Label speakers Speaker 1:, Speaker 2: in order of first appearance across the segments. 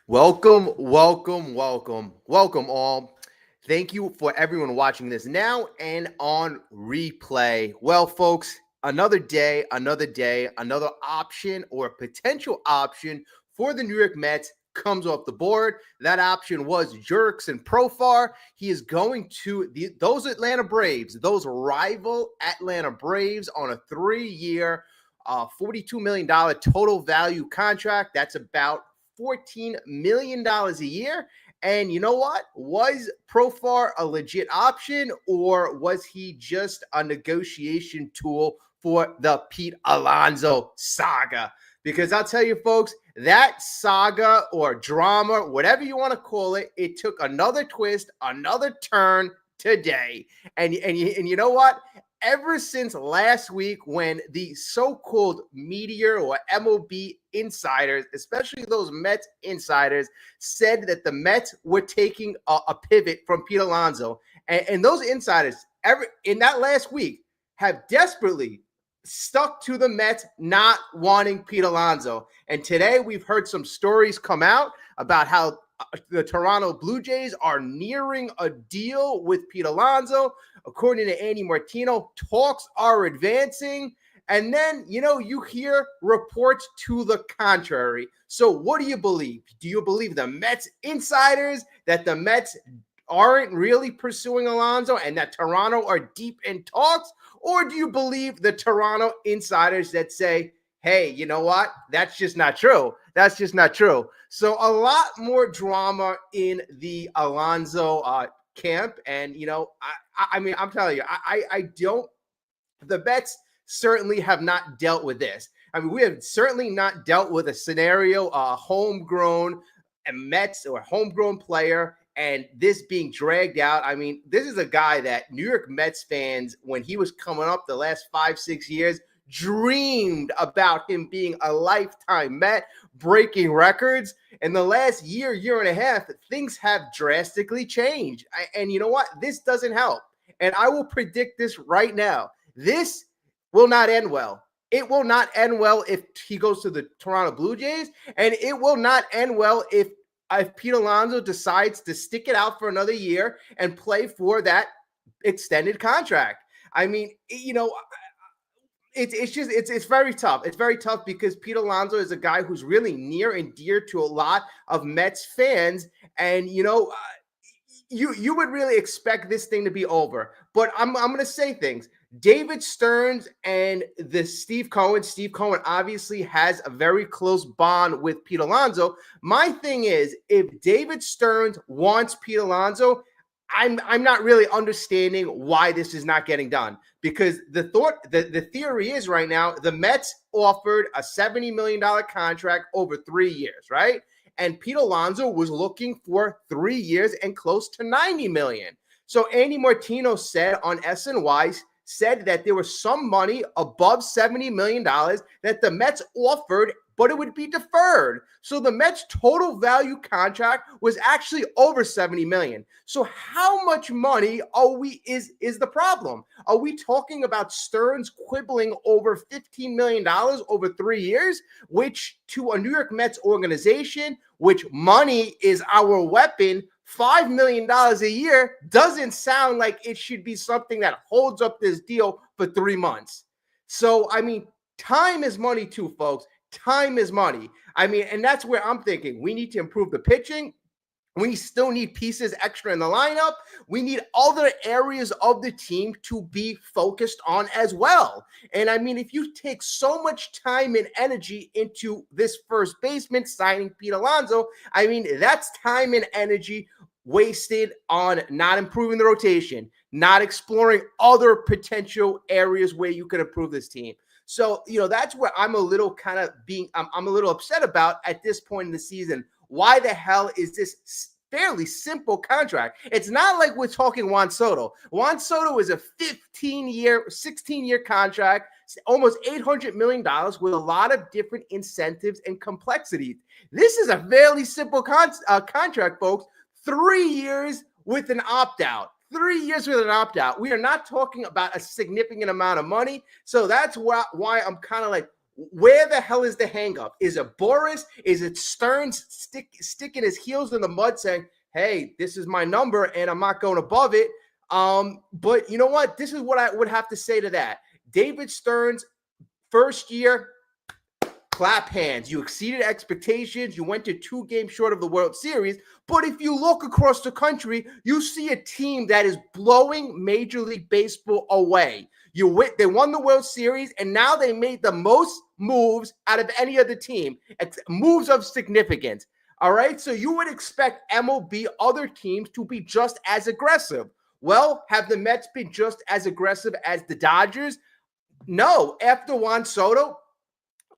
Speaker 1: Welcome, welcome, welcome, welcome all. Thank you for everyone watching this now and on replay. Well, folks, another option or potential option for the New York Mets comes off the board. That option was Jerks and Profar. He is going to those Atlanta Braves, those rival Atlanta Braves on a 3-year, $42 million total value contract. That's about $14 million a year. And you know what? Was Profar a legit option, or was he just a negotiation tool for the Pete Alonso saga? Because I'll tell you, folks, that saga or drama, whatever you want to call it, it took another twist, another turn today. And you know what? Ever since last week, when the so-called media or MLB insiders, especially those Mets insiders, said that the Mets were taking a pivot from Pete Alonso, and those insiders, in that last week, have desperately stuck to the Mets not wanting Pete Alonso. And today we've heard some stories come out about how the Toronto Blue Jays are nearing a deal with Pete Alonso. According to Andy Martino, talks are advancing. And then, you hear reports to the contrary. So what do you believe? Do you believe the Mets insiders that the Mets aren't really pursuing Alonso and that Toronto are deep in talks? Or do you believe the Toronto insiders that say, hey, you know what? That's just not true. That's just not true. So a lot more drama in the Alonso camp. And, I mean, I'm telling you, I don't, the Mets certainly have not dealt with this. I mean, we have certainly not dealt with a scenario, homegrown Mets or homegrown player, and this being dragged out. I mean, this is a guy that New York Mets fans, when he was coming up the last 5-6 years, dreamed about him being a lifetime Met, breaking records. In the last year and a half, things have drastically changed. And you know what? This doesn't help. And I will predict this right now. This will not end well. It will not end well if he goes to the Toronto Blue Jays, and it will not end well if Pete Alonso decides to stick it out for another year and play for that extended contract. I mean, it's very tough. It's very tough because Pete Alonso is a guy who's really near and dear to a lot of Mets fans, and you would really expect this thing to be over. But I'm going to say things. David Stearns and Steve Cohen obviously has a very close bond with Pete Alonso. My thing is, if David Stearns wants Pete Alonso, I'm not really understanding why this is not getting done, because the theory is right now the Mets offered a $70 million contract over 3 years, right? And Pete Alonso was looking for 3 years and close to $90 million. So Andy Martino said on SNY, said that there was some money above $70 million that the Mets offered, but it would be deferred. So the Mets' total value contract was actually over $70 million. So how much money is the problem? Are we talking about Stearns quibbling over $15 million over 3 years, which to a New York Mets organization, which money is our weapon, $5 million a year doesn't sound like it should be something that holds up this deal for 3 months. So, I mean, time is money too, folks. Time is money. I mean, and that's where I'm thinking we need to improve the pitching. We still need pieces extra in the lineup. We need other areas of the team to be focused on as well. And I mean, if you take so much time and energy into this first baseman signing Pete Alonso, I mean, that's time and energy wasted on not improving the rotation, not exploring other potential areas where you could improve this team. So, that's where I'm a little I'm a little upset about at this point in the season. Why the hell is this fairly simple contract? It's not like we're talking Juan Soto. Juan Soto is a 16-year contract, almost $800 million with a lot of different incentives and complexities. This is a fairly simple contract, folks. 3 years with an opt-out. 3 years with an opt-out. We are not talking about a significant amount of money. So that's why I'm kind of like, Where the hell is the hang-up? Is it Boris? Is it Stearns sticking his heels in the mud saying, hey, this is my number and I'm not going above it? But you know what? This is what I would have to say to that. David Stearns, first year, clap hands. You exceeded expectations. You went to 2 games short of the World Series. But if you look across the country, you see a team that is blowing Major League Baseball away. They won the World Series, and now they made the most moves out of any other team, moves of significance. All right, so you would expect MLB other teams to be just as aggressive. Well, have the Mets been just as aggressive as the Dodgers? No. After Juan Soto,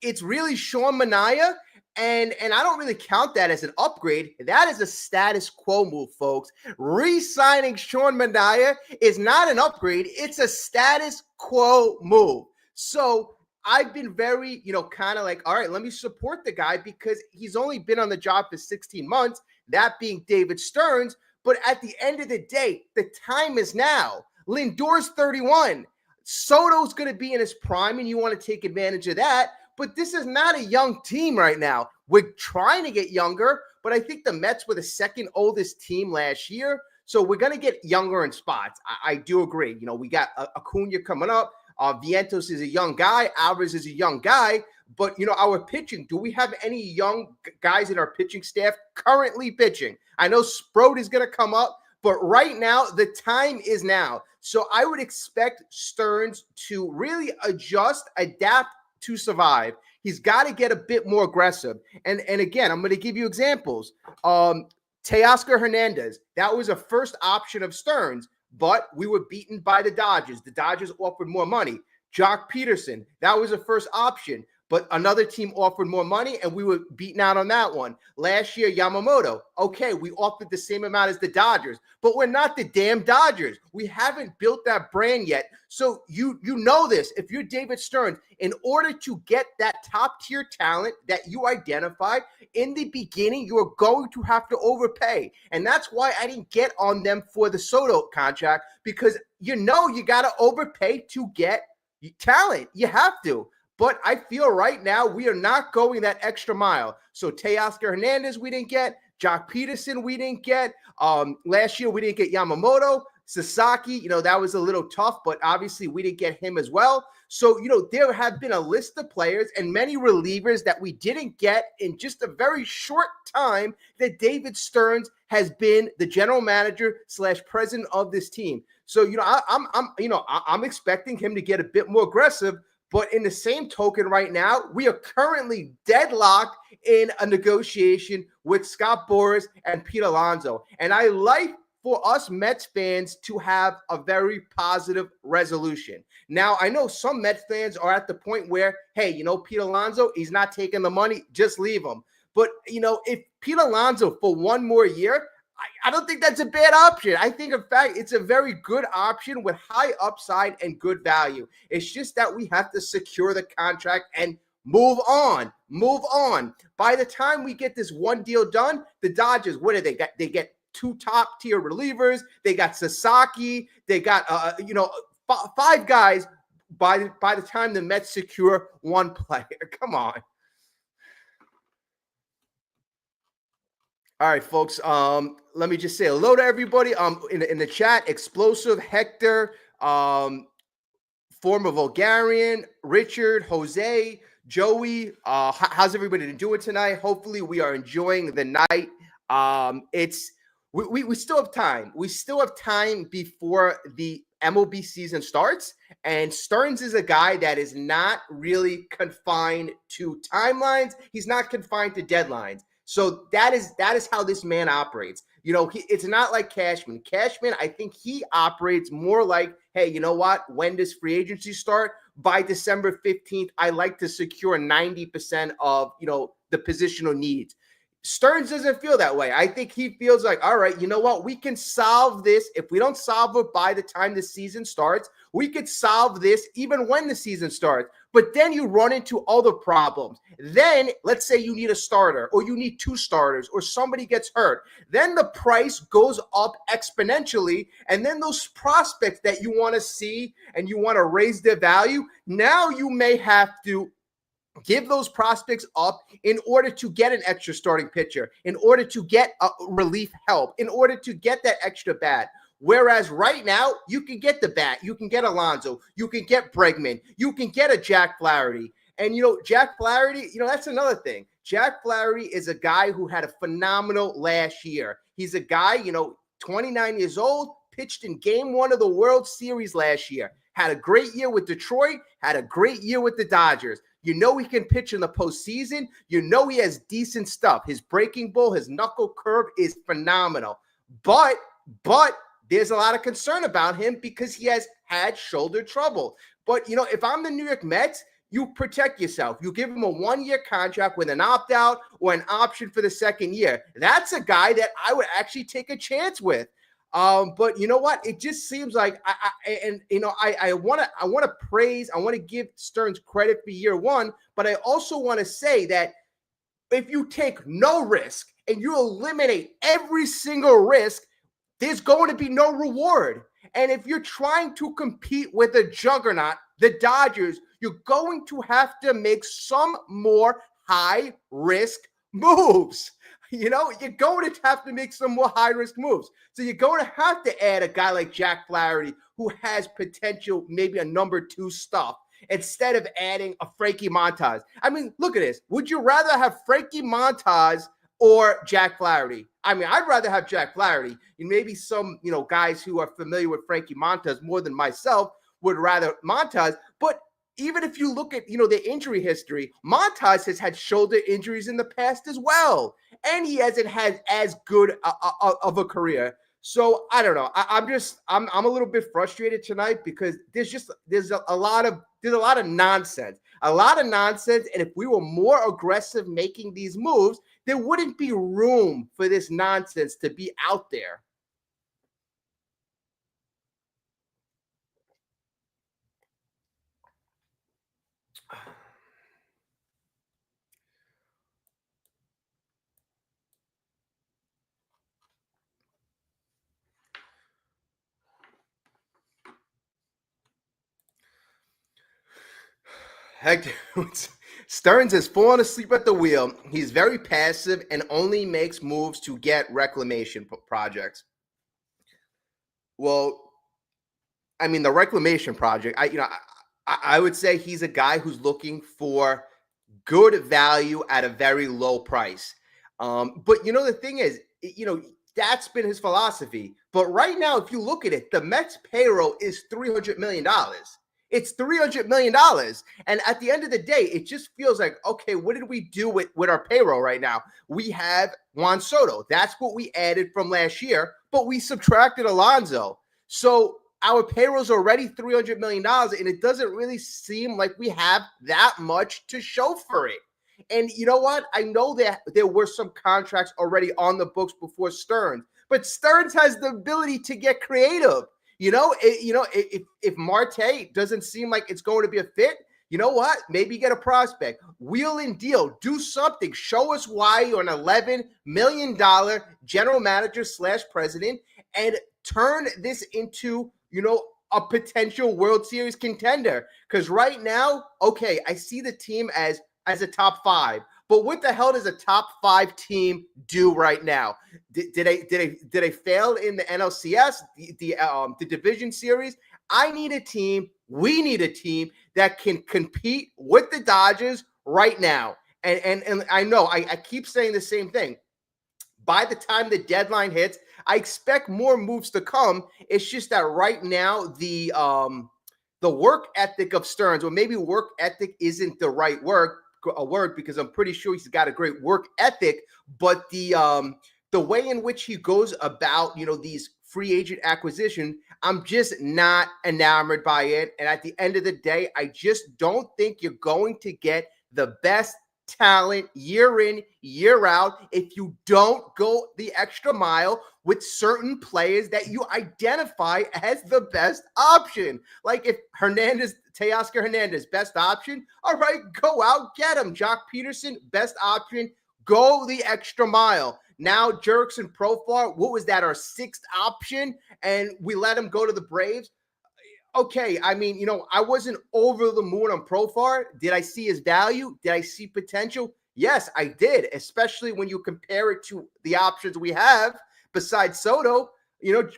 Speaker 1: it's really Sean Manaea, and I don't really count that as an upgrade. That is a status quo move, folks. Re-signing Sean Manaea is not an upgrade. It's a status quo move. So I've been very, kind of like, all right, let me support the guy because he's only been on the job for 16 months, that being David Stearns. But at the end of the day, the time is now. Lindor's 31. Soto's going to be in his prime, and you want to take advantage of that. But this is not a young team right now. We're trying to get younger, but I think the Mets were the second oldest team last year. So we're going to get younger in spots. I do agree. We got Acuna coming up. Vientos is a young guy. Alvarez is a young guy. But, our pitching, do we have any young guys in our pitching staff currently pitching? I know Sproat is going to come up, but right now, the time is now. So I would expect Stearns to really adjust, adapt, to survive. He's got to get a bit more aggressive. And again, I'm going to give you examples. Teoscar Hernandez, that was a first option of Stearns, but we were beaten by the Dodgers. The Dodgers offered more money. Jock Peterson, that was a first option, but another team offered more money, and we were beaten out on that one. Last year, Yamamoto, okay, we offered the same amount as the Dodgers, but we're not the damn Dodgers. We haven't built that brand yet. So you know this. If you're David Stearns, in order to get that top-tier talent that you identified, in the beginning, you are going to have to overpay. And that's why I didn't get on them for the Soto contract, because you got to overpay to get talent. You have to. But I feel right now we are not going that extra mile. So Teoscar Hernandez we didn't get. Jock Peterson we didn't get. Last year we didn't get Yamamoto. Sasaki, that was a little tough, but obviously we didn't get him as well. So, there have been a list of players and many relievers that we didn't get in just a very short time that David Stearns has been the general manager / president of this team. So, I'm expecting him to get a bit more aggressive. But in the same token right now, we are currently deadlocked in a negotiation with Scott Boras and Pete Alonso. And I like for us Mets fans to have a very positive resolution. Now, I know some Mets fans are at the point where, hey, Pete Alonso, he's not taking the money, just leave him. But, if Pete Alonso for one more year, I don't think that's a bad option. I think, in fact, it's a very good option with high upside and good value. It's just that we have to secure the contract and move on. By the time we get this one deal done, the Dodgers, what do they get? They get 2 top-tier relievers. They got Sasaki. They got, 5 guys by the time the Mets secure one player. Come on. All right, folks. Let me just say hello to everybody. In the chat, Explosive, Hector, former Vulgarian, Richard, Jose, Joey. How's everybody doing tonight? Hopefully, we are enjoying the night. We still have time. We still have time before the MLB season starts. And Stearns is a guy that is not really confined to timelines. He's not confined to deadlines. So that is how this man operates. It's not like Cashman. Cashman, I think he operates more like, hey, you know what? When does free agency start? By December 15th, I like to secure 90% of, the positional needs. Stearns doesn't feel that way. I think he feels like, all right, you know what? We can solve this. If we don't solve it by the time the season starts, we could solve this even when the season starts. But then you run into other problems. Then let's say you need a starter or you need 2 starters or somebody gets hurt. Then the price goes up exponentially. And then those prospects that you want to see and you want to raise their value, now you may have to give those prospects up in order to get an extra starting pitcher, in order to get relief help, in order to get that extra bat. Whereas right now, you can get the bat, you can get Alonso, you can get Bregman, you can get a Jack Flaherty. And, Jack Flaherty, that's another thing. Jack Flaherty is a guy who had a phenomenal last year. He's a guy, 29 years old, pitched in game 1 of the World Series last year. Had a great year with Detroit, had a great year with the Dodgers. He can pitch in the postseason. He has decent stuff. His breaking ball, his knuckle curve is phenomenal. But there's a lot of concern about him because he has had shoulder trouble. But, if I'm the New York Mets, you protect yourself. You give him a 1-year contract with an opt-out or an option for the second year. That's a guy that I would actually take a chance with. But you know what? It just seems like I want to praise, I want to give Stearns credit for year 1, but I also want to say that if you take no risk and you eliminate every single risk, there's going to be no reward. And if you're trying to compete with a juggernaut, the Dodgers, you're going to have to make some more high risk moves. You're going to have to make some more high-risk moves. So you're going to have to add a guy like Jack Flaherty who has potential, maybe a number 2 stuff, instead of adding a Frankie Montas. I mean, look at this. Would you rather have Frankie Montas or Jack Flaherty? I mean, I'd rather have Jack Flaherty. And maybe some, guys who are familiar with Frankie Montas more than myself would rather Montas. But even if you look at, the injury history, Montas has had shoulder injuries in the past as well. And he hasn't had as good of a career. So I don't know. I'm a little bit frustrated tonight because there's a lot of nonsense. A lot of nonsense. And if we were more aggressive making these moves, there wouldn't be room for this nonsense to be out there. Heck, Stearns has fallen asleep at the wheel. He's very passive and only makes moves to get reclamation projects. Well, I mean, the reclamation project, I would say he's a guy who's looking for good value at a very low price. But the thing is, that's been his philosophy. But right now, if you look at it, the Mets payroll is $300 million. It's $300 million. And at the end of the day, it just feels like, okay, what did we do with our payroll right now? We have Juan Soto. That's what we added from last year, but we subtracted Alonso. So our payroll's already $300 million, and it doesn't really seem like we have that much to show for it. And you know what? I know that there were some contracts already on the books before Stearns, but Stearns has the ability to get creative. If Marte doesn't seem like it's going to be a fit, you know what? Maybe get a prospect. Wheel and deal. Do something. Show us why you're an $11 million general manager / president and turn this into, a potential World Series contender. Because right now, okay, I see the team as a top 5. But what the hell does a top 5 team do right now? Did they fail in the NLCS, the division series? I need a team. We need a team that can compete with the Dodgers right now. And I know I keep saying the same thing. By the time the deadline hits, I expect more moves to come. It's just that right now the work ethic of Stearns, or maybe work ethic isn't the right word because I'm pretty sure he's got a great work ethic, but the way in which he goes about, these free agent acquisition, I'm just not enamored by it. And at the end of the day, I just don't think you're going to get the best talent year in, year out if you don't go the extra mile with certain players that you identify as the best option. Like if Teoscar Hernandez, best option, all right, go out, get him. Jock Peterson, best option, go the extra mile. Now Jerks and Profar, what was that, our 6th option? And we let him go to the Braves. okay, I mean, I wasn't over the moon on Profar. Did I see his value? Did I see potential? Yes, I did, especially when you compare it to the options we have besides Soto.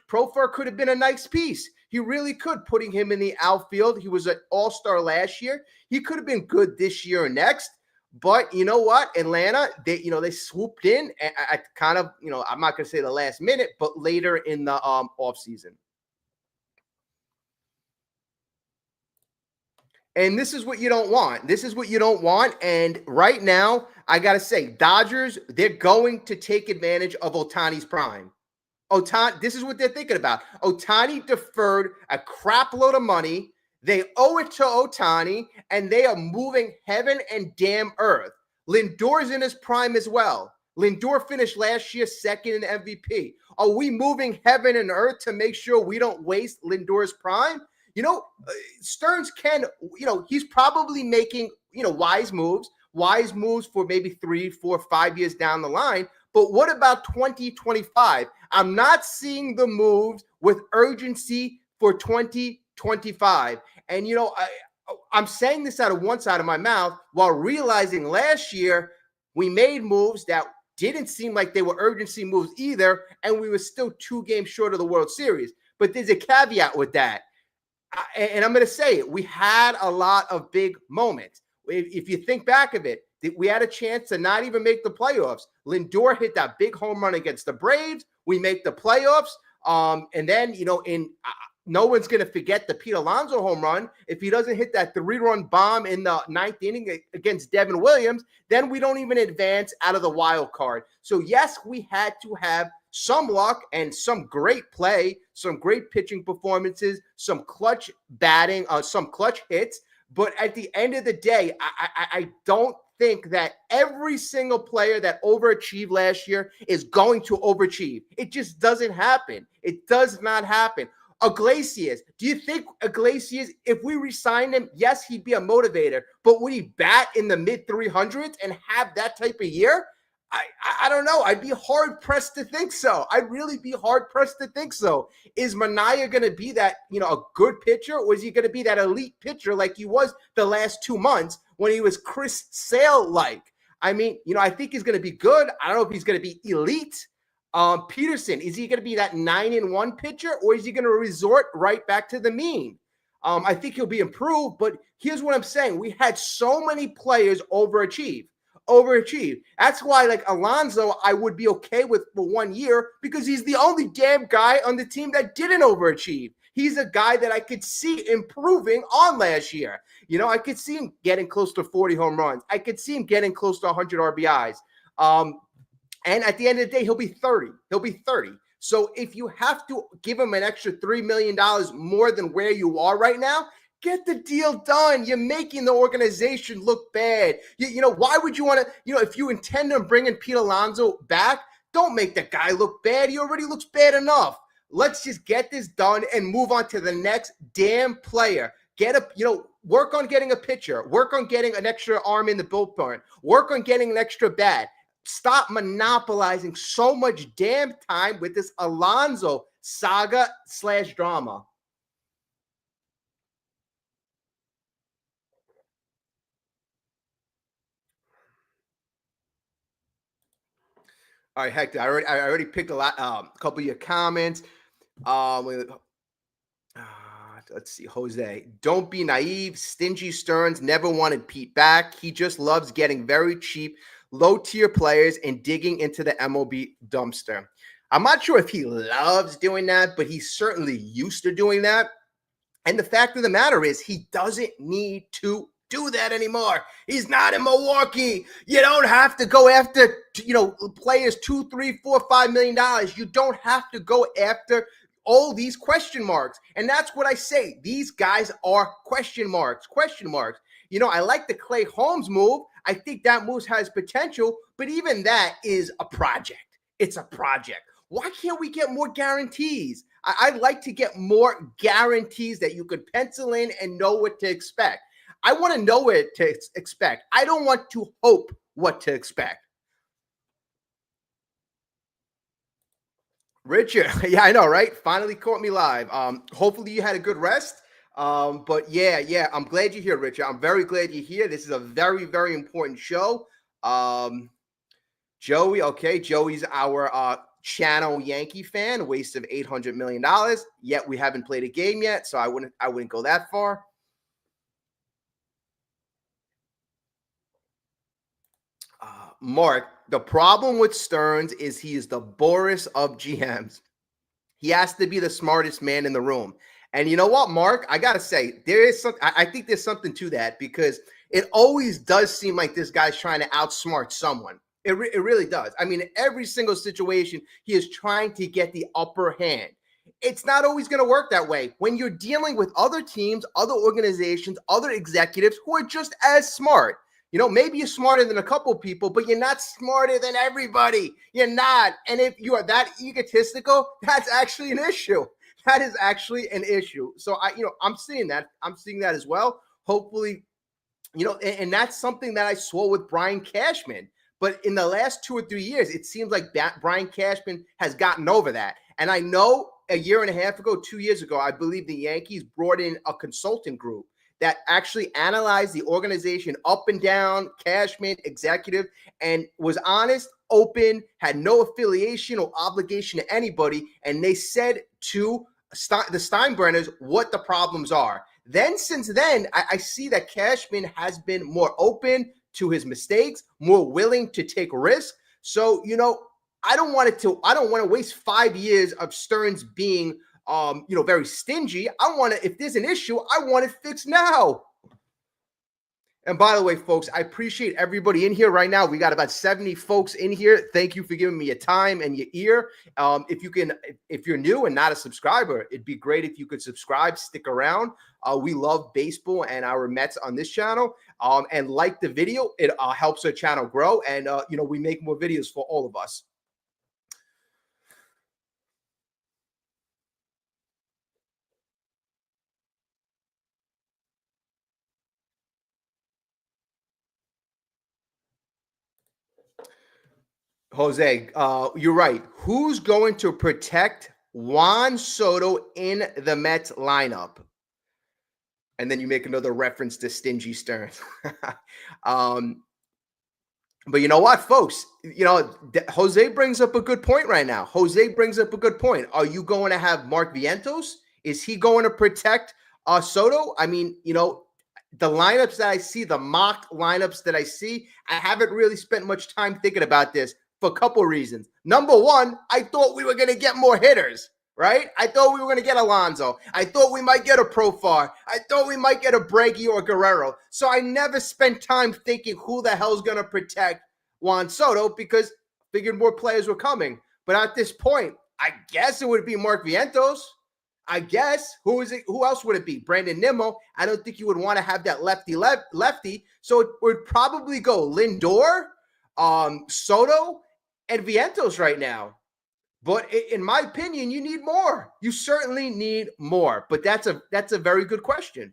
Speaker 1: Profar could have been a nice piece. He really could, putting him in the outfield. He was an all-star last year. He could have been good this year and next. But you know what? Atlanta, they swooped in at kind of, I'm not going to say the last minute, but later in the offseason. And this is what you don't want. This is what you don't want. And right now, I got to say, Dodgers, they're going to take advantage of Ohtani's prime. This is what they're thinking about. Ohtani deferred a crap load of money. They owe it to Ohtani, and they are moving heaven and damn earth. Lindor's in his prime as well. Lindor finished last year second in MVP. Are we moving heaven and earth to make sure we don't waste Lindor's prime? Stearns can, he's probably making, wise moves for maybe 3, 4, 5 years down the line. But what about 2025? I'm not seeing the moves with urgency for 2025. And, I'm saying this out of one side of my mouth while realizing last year we made moves that didn't seem like they were urgency moves either. And we were still 2 games short of the World Series. But there's a caveat with that. And I'm going to say it. We had a lot of big moments. If you think back of it, we had a chance to not even make the playoffs. Lindor hit that big home run against the Braves. We make the playoffs. And then, no one's going to forget the Pete Alonso home run. If he doesn't hit that 3-run bomb in the 9th inning against Devin Williams, then we don't even advance out of the wild card. So, yes, we had to have some luck and some great play, some great pitching performances, some clutch batting, some clutch hits. But at the end of the day, I don't think that every single player that overachieved last year is going to overachieve. It just doesn't happen. It does not happen. Iglesias, do you think Iglesias, if we re-signed him, yes, he'd be a motivator, but would he bat in the mid 300s and have that type of year? I don't know. I'd be hard-pressed to think so. I'd really be hard-pressed to think so. Is Manaea going to be that, a good pitcher, or is he going to be that elite pitcher like he was the last 2 months when he was Chris Sale-like? I mean, I think he's going to be good. I don't know if he's going to be elite. Peterson, is he going to be that 9-1 pitcher, or is he going to resort right back to the mean? I think he'll be improved, but here's what I'm saying. We had so many players overachieve. That's why, like Alonso, I would be okay with for 1 year because he's the only damn guy on the team that didn't overachieve. He's a guy that I could see improving on last year. I could see him getting close to 40 home runs. I could see him getting close to 100 RBIs. And at the end of the day, he'll be 30. So if you have to give him an extra $3 million more than where you are right now, get the deal done. You're making the organization look bad. Why would you want to, if you intend on bringing Pete Alonso back, don't make the guy look bad. He already looks bad enough. Let's just get this done and move on to the next damn player. Work on getting a pitcher. Work on getting an extra arm in the bullpen. Work on getting an extra bat. Stop monopolizing so much damn time with this Alonso saga/drama. All right, Hector. I already picked a couple of your comments. Let's see, Jose. Don't be naive. Stingy Stearns never wanted Pete back. He just loves getting very cheap, low-tier players and digging into the MLB dumpster. I'm not sure if he loves doing that, but he's certainly used to doing that. And the fact of the matter is he doesn't need to do that anymore. He's not in Milwaukee. You don't have to go after, players $2, $3, $4, $5 million. You don't have to go after all these question marks. And that's what I say. These guys are question marks. I like the Clay Holmes move. I think that move has potential, but even that is a project. It's a project. Why can't we get more guarantees? I'd like to get more guarantees that you could pencil in and know what to expect. I want to know what to expect. I don't want to hope what to expect. Richard, yeah, I know, right? Finally caught me live. Hopefully you had a good rest. But yeah, I'm glad you're here, Richard. I'm very glad you're here. This is a very, very important show. Um, Joey, okay, Joey's our channel Yankee fan, a waste of $800 million. Yet we haven't played a game yet, so I wouldn't go that far. Mark, the problem with Stearns is he is the Boris of GMs. He has to be the smartest man in the room. And you know what, Mark? I gotta say, there is some. I think there's something to that because it always does seem like this guy's trying to outsmart someone. It really does. I mean, in every single situation, he is trying to get the upper hand. It's not always going to work that way when you're dealing with other teams, other organizations, other executives who are just as smart. Maybe you're smarter than a couple people, but you're not smarter than everybody. You're not. And if you are that egotistical, that's actually an issue. That is actually an issue. So I'm seeing that. I'm seeing that as well. Hopefully, and that's something that I saw with Brian Cashman. But in the last 2 or 3 years, it seems like that Brian Cashman has gotten over that. And I know a year and a half ago, 2 years ago, I believe the Yankees brought in a consulting group that actually analyzed the organization up and down, Cashman, executive, and was honest, open, had no affiliation or obligation to anybody. And they said to the Steinbrenners what the problems are. Then, since then, I see that Cashman has been more open to his mistakes, more willing to take risks. So, I don't want to waste 5 years of Stearns being very stingy. If there's an issue, I want it fixed now. And by the way, folks, I appreciate everybody in here right now. We got about 70 folks in here. Thank you for giving me your time and your ear. If you're new and not a subscriber, it'd be great if you could subscribe, stick around. We love baseball and our Mets on this channel. And like the video, it helps our channel grow. And, we make more videos for all of us. Jose, you're right. Who's going to protect Juan Soto in the Mets lineup? And then you make another reference to stingy Stearns. But you know what, folks? Jose brings up a good point right now. Jose brings up a good point. Are you going to have Mark Vientos? Is he going to protect Soto? I mean, the lineups that I see, the mock lineups that I see, I haven't really spent much time thinking about this for a couple of reasons. Number one, I thought we were going to get more hitters, right? I thought we were going to get Alonso. I thought we might get a Profar. I thought we might get a Breggy or Guerrero. So I never spent time thinking who the hell's going to protect Juan Soto because I figured more players were coming. But at this point, I guess it would be Mark Vientos. I guess. Who is it? Who else would it be? Brandon Nimmo. I don't think you would want to have that lefty. So it would probably go Lindor, Soto, and Vientos right now. But in my opinion, you need more. You certainly need more. But that's a very good question.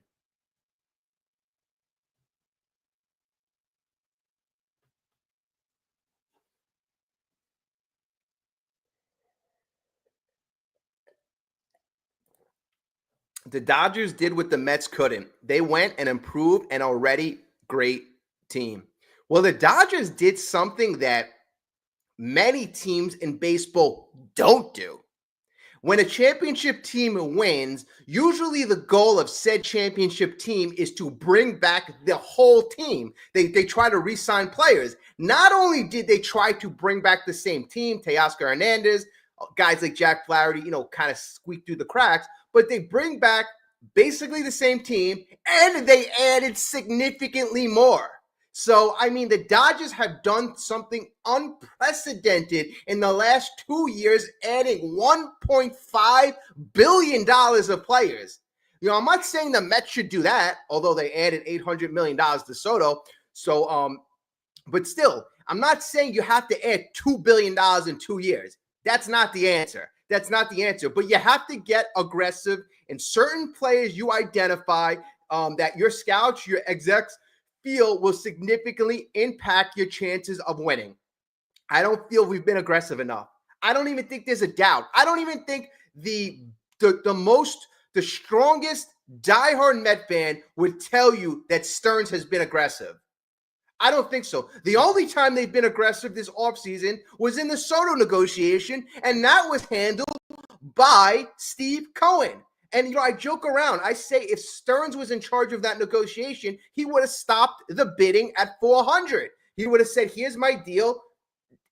Speaker 1: The Dodgers did what the Mets couldn't. They went and improved an already great team. Well, the Dodgers did something that many teams in baseball don't do. When a championship team wins, usually the goal of said championship team is to bring back the whole team. They try to re-sign players. Not only did they try to bring back the same team, Teoscar Hernandez, guys like Jack Flaherty, kind of squeak through the cracks, but they bring back basically the same team, and they added significantly more. So, I mean, the Dodgers have done something unprecedented in the last 2 years, adding $1.5 billion of players. I'm not saying the Mets should do that, although they added $800 million to Soto. So, but still, I'm not saying you have to add $2 billion in 2 years. That's not the answer. That's not the answer. But you have to get aggressive in certain players you identify that your scouts, your execs feel will significantly impact your chances of winning. I don't feel we've been aggressive enough. I don't even think there's a doubt. I don't even think the the strongest diehard Met fan would tell you that Stearns has been aggressive. I don't think so. The only time they've been aggressive this offseason was in the Soto negotiation, and that was handled by Steve Cohen. And, I joke around. I say if Stearns was in charge of that negotiation, he would have stopped the bidding at 400. He would have said, here's my deal.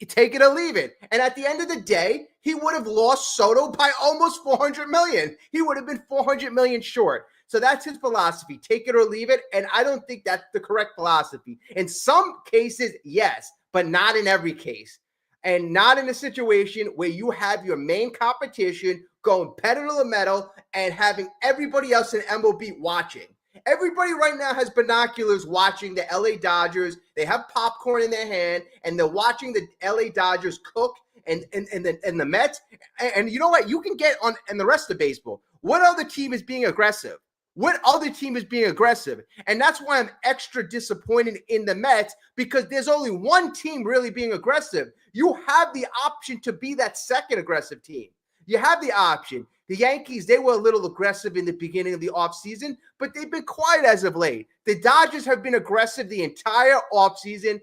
Speaker 1: Take it or leave it. And at the end of the day, he would have lost Soto by almost $400 million. He would have been $400 million short. So that's his philosophy. Take it or leave it. And I don't think that's the correct philosophy. In some cases, yes, but not in every case. And not in a situation where you have your main competition going pedal to the metal and having everybody else in MLB watching. Everybody right now has binoculars watching the LA Dodgers. They have popcorn in their hand, and they're watching the LA Dodgers cook and the Mets. And you know what? You can get on and the rest of baseball. What other team is being aggressive? What other team is being aggressive? And that's why I'm extra disappointed in the Mets, because there's only one team really being aggressive. You have the option to be that second aggressive team. You have the option. The Yankees, they were a little aggressive in the beginning of the offseason, but they've been quiet as of late. The Dodgers have been aggressive the entire offseason.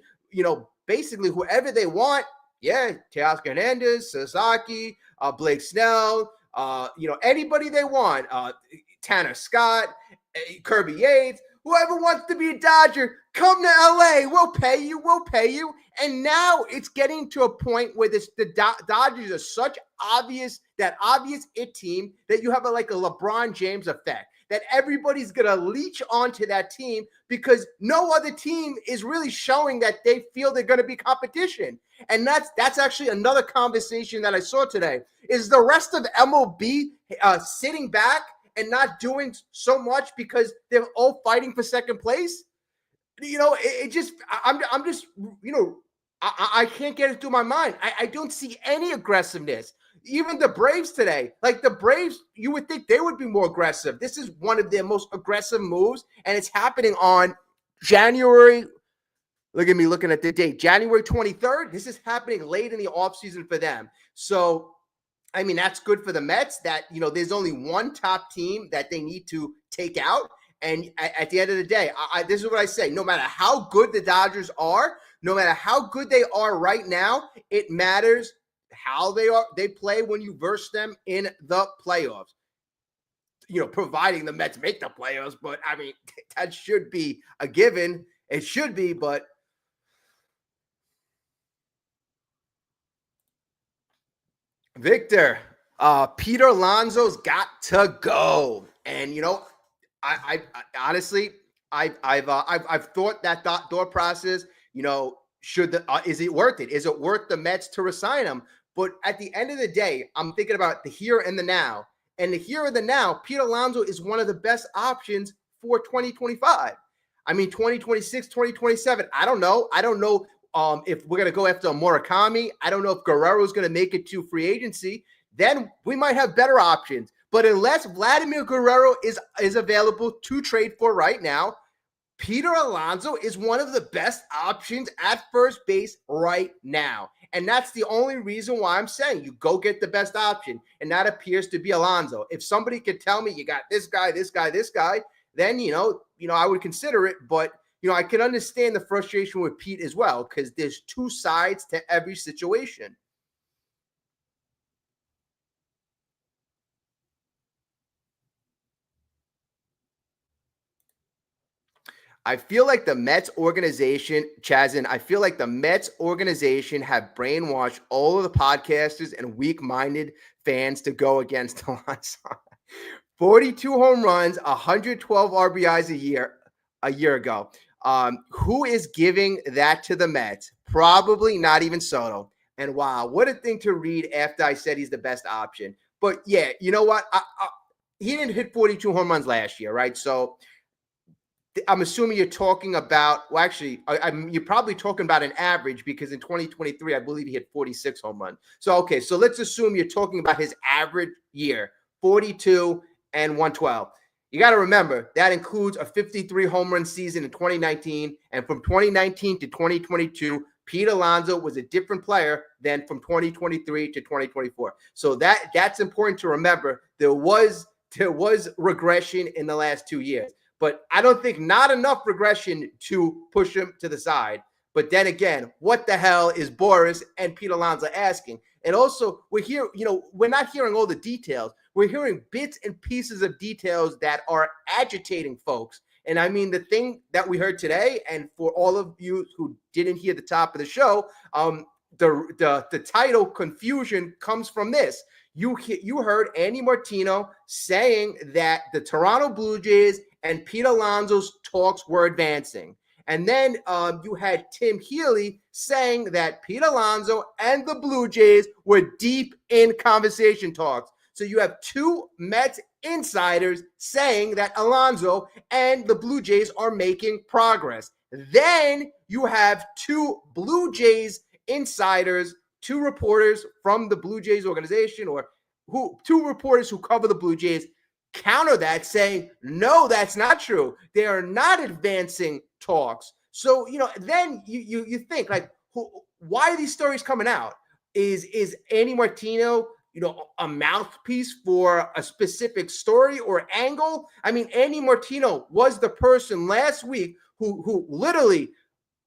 Speaker 1: Basically whoever they want. Yeah, Teoscar Hernandez, Sasaki, Blake Snell, anybody they want. Tanner Scott, Kirby Yates, whoever wants to be a Dodger, come to LA. We'll pay you. And now it's getting to a point where the Dodgers are such obvious it team that you have like a LeBron James effect, that everybody's going to leech onto that team because no other team is really showing that they feel they're going to be competition. And that's actually another conversation that I saw today. Is the rest of MLB sitting back and not doing so much because they're all fighting for second place? I can't get it through my mind. I don't see any aggressiveness. Even the Braves today, like the Braves, you would think they would be more aggressive. This is one of their most aggressive moves, and it's happening on January. Look at me looking at the date, January 23rd. This is happening late in the offseason for them. So, I mean, that's good for the Mets that, there's only one top team that they need to take out. And at the end of the day, this is what I say. No matter how good the Dodgers are, no matter how good they are right now, it matters how they play when you verse them in the playoffs. Providing the Mets make the playoffs, but I mean, that should be a given. It should be, but Victor, Peter Alonso's got to go. And I honestly, I've thought that thought process. Is it worth it? Is it worth the Mets to resign him? But at the end of the day, I'm thinking about the here and the now. And the here and the now, Peter Alonso is one of the best options for 2025. I mean, 2026, 2027. I don't know. If we're going to go after Murakami. I don't know if Guerrero is going to make it to free agency. Then we might have better options. But unless Vladimir Guerrero is available to trade for right now, Peter Alonso is one of the best options at first base right now. And that's the only reason why I'm saying you go get the best option. And that appears to be Alonso. If somebody could tell me you got this guy, then, I would consider it. But, I can understand the frustration with Pete as well, because there's two sides to every situation. I feel like the Mets organization, Chazin, have brainwashed all of the podcasters and weak-minded fans to go against Alonso. 42 home runs, 112 RBIs a year ago. Who is giving that to the Mets? Probably not even Soto. And wow, what a thing to read after I said he's the best option. But yeah, you know what? He didn't hit 42 home runs last year, right? So I'm assuming you're talking about, well, actually, you're probably talking about an average, because in 2023, I believe he hit 46 home runs. So, okay, so let's assume you're talking about his average year, 42 and 112. You got to remember, that includes a 53 home run season in 2019. And from 2019 to 2022, Pete Alonso was a different player than from 2023 to 2024. So that's important to remember. There was there was regression in the last 2 years, but I don't think not enough regression to push him to the side. But then again, what the hell is Boris and Pete Alonso asking? And also, we're here, we're not hearing all the details. We're hearing bits and pieces of details that are agitating folks. And I mean, the thing that we heard today, and for all of you who didn't hear the top of the show, the title confusion comes from this. You heard Andy Martino saying that the Toronto Blue Jays and Pete Alonso's talks were advancing. And then you had Tim Healy saying that Pete Alonso and the Blue Jays were deep in conversation talks. So you have two Mets insiders saying that Alonso and the Blue Jays are making progress. Then you have two Blue Jays insiders, two reporters from the Blue Jays organization, or two reporters who cover the Blue Jays, counter that, saying, no, that's not true. They are not advancing talks. So, then you think, like, why are these stories coming out? Is Andy Martino, a mouthpiece for a specific story or angle? I mean, Andy Martino was the person last week who literally,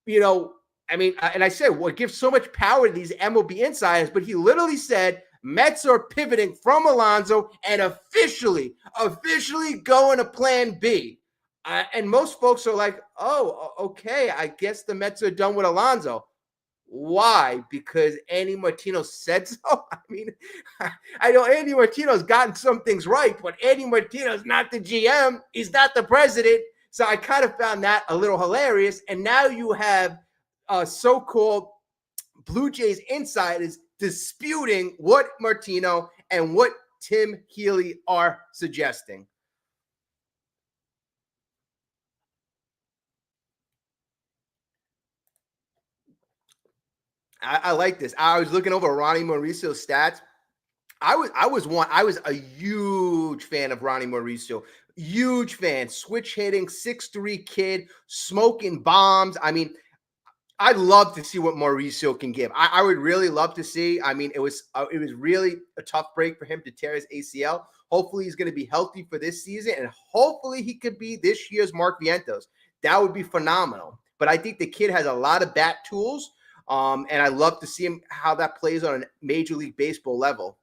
Speaker 1: and I said, what gives so much power to these MLB insiders, but he literally said, Mets are pivoting from Alonso and officially going to plan B. And most folks are like, oh, okay, I guess the Mets are done with Alonso. Why? Because Andy Martino said so? I mean, I know Andy Martino's gotten some things right, but Andy Martino's not the GM. He's not the president. So I kind of found that a little hilarious. And now you have so-called Blue Jays insiders disputing what Martino and what Tim Healy are suggesting. I like this. I was looking over Ronnie Mauricio's stats. I was a huge fan of Ronnie Mauricio. Huge fan. Switch hitting, 6'3" kid, smoking bombs. I mean, I'd love to see what Mauricio can give. I would really love to see. I mean, it was really a tough break for him to tear his ACL. Hopefully, he's going to be healthy for this season, and hopefully, he could be this year's Mark Vientos. That would be phenomenal. But I think the kid has a lot of bat tools, and I love to see him how that plays on a Major League Baseball level.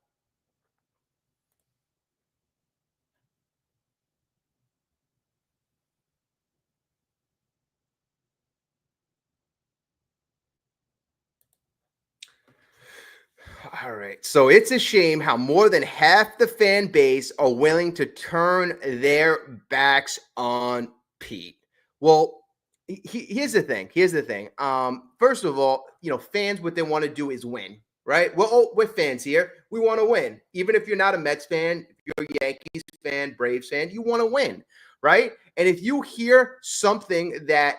Speaker 1: All right. So it's a shame how more than half the fan base are willing to turn their backs on Pete. Well, here's the thing. First of all, fans, what they want to do is win, right? Well, we're fans here. We want to win. Even if you're not a Mets fan, if you're a Yankees fan, Braves fan, you want to win, right? And if you hear something that,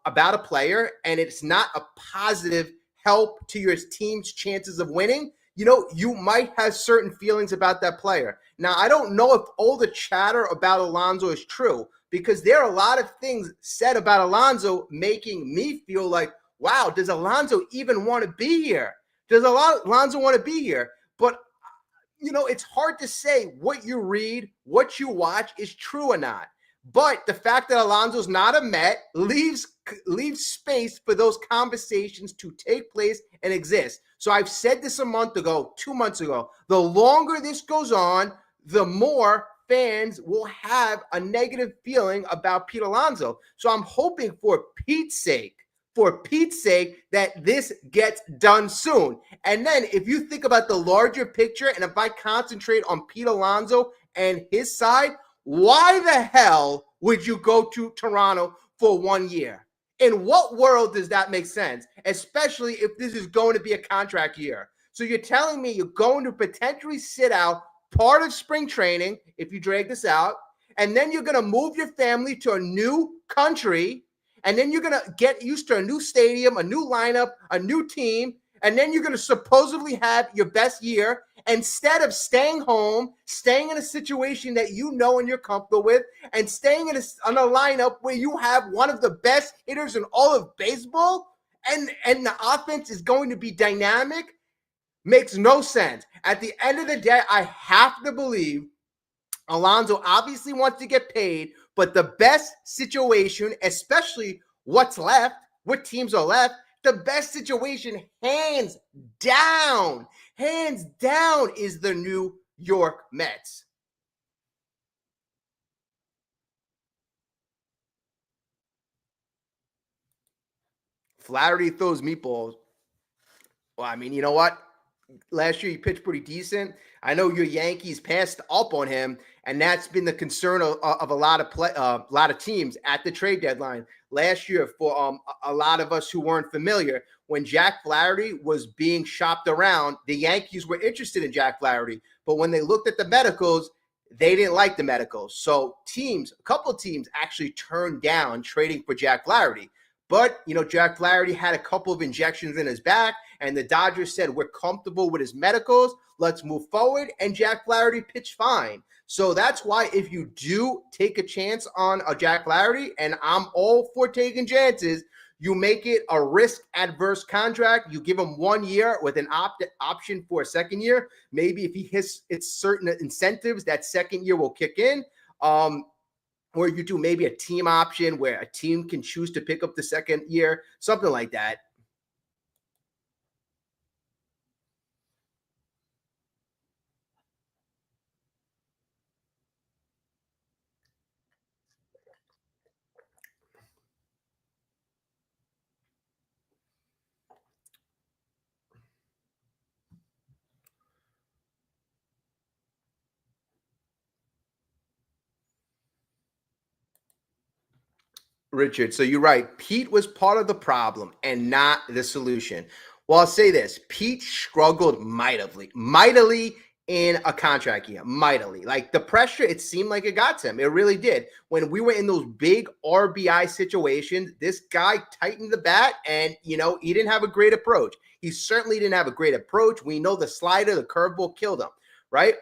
Speaker 1: about a player and it's not a positive help to your team's chances of winning, you might have certain feelings about that player. Now, I don't know if all the chatter about Alonso is true, because there are a lot of things said about Alonso making me feel like, wow, does Alonso even want to be here? Does Alonso want to be here? But, it's hard to say what you read, what you watch is true or not. But the fact that Alonso's not a Met leaves space for those conversations to take place and exist. So I've said this a month ago, 2 months ago. The longer this goes on, the more fans will have a negative feeling about Pete Alonso. So I'm hoping for Pete's sake, that this gets done soon. And then if you think about the larger picture, and if I concentrate on Pete Alonso and his side, why the hell would you go to Toronto for 1 year? In what world does that make sense? Especially if this is going to be a contract year. So you're telling me you're going to potentially sit out part of spring training if you drag this out, and then you're going to move your family to a new country, and then you're going to get used to a new stadium, a new lineup, a new team, and then you're going to supposedly have your best year instead of staying home, staying in a situation that you know and you're comfortable with, and staying in a lineup where you have one of the best hitters in all of baseball, and the offense is going to be dynamic. Makes no sense. At the end of the day, I have to believe Alonso obviously wants to get paid, but the best situation, especially what's left, what teams are left, the best situation, hands down, is the New York Mets. Flaherty throws meatballs. Well, I mean, you know what? Last year he pitched pretty decent. I know your Yankees passed up on him, and that's been the concern of a lot of lot of teams at the trade deadline last year. For a lot of us who weren't familiar, when Jack Flaherty was being shopped around, the Yankees were interested in Jack Flaherty, but when they looked at the medicals, they didn't like the medicals. So a couple of teams actually turned down trading for Jack Flaherty. But, Jack Flaherty had a couple of injections in his back, and the Dodgers said, we're comfortable with his medicals. Let's move forward. And Jack Flaherty pitched fine. So that's why if you do take a chance on a Jack Flaherty, and I'm all for taking chances, you make it a risk-adverse contract. You give him 1 year with an option for a second year. Maybe if he hits certain incentives, that second year will kick in. Or you do maybe a team option where a team can choose to pick up the second year, something like that. Richard, so you're right. Pete was part of the problem and not the solution. Well, I'll say this. Pete struggled mightily in a contract year. Mightily. Like the pressure, it seemed like it got to him. It really did. When we were in those big RBI situations, this guy tightened the bat and, he didn't have a great approach. He certainly didn't have a great approach. We know the slider, the curveball killed him, right?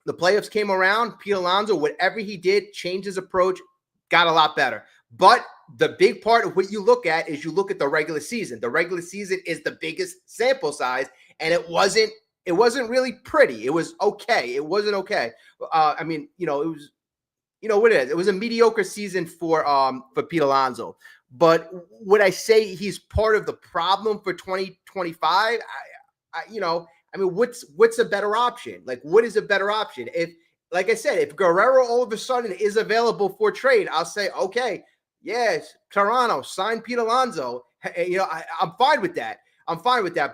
Speaker 1: The playoffs came around. Pete Alonso, whatever he did, changed his approach, got a lot better. But the big part of what you look at is you look at the regular season. The regular season is the biggest sample size, and it wasn't really pretty. It was okay. It wasn't okay. I mean, it was, what it is. It was a mediocre season for Pete Alonso. But would I say he's part of the problem for 2025? I mean, what's a better option? Like, what is a better option? Like I said, if Guerrero all of a sudden is available for trade, I'll say, okay, yes, Toronto, sign Pete Alonso. I'm fine with that.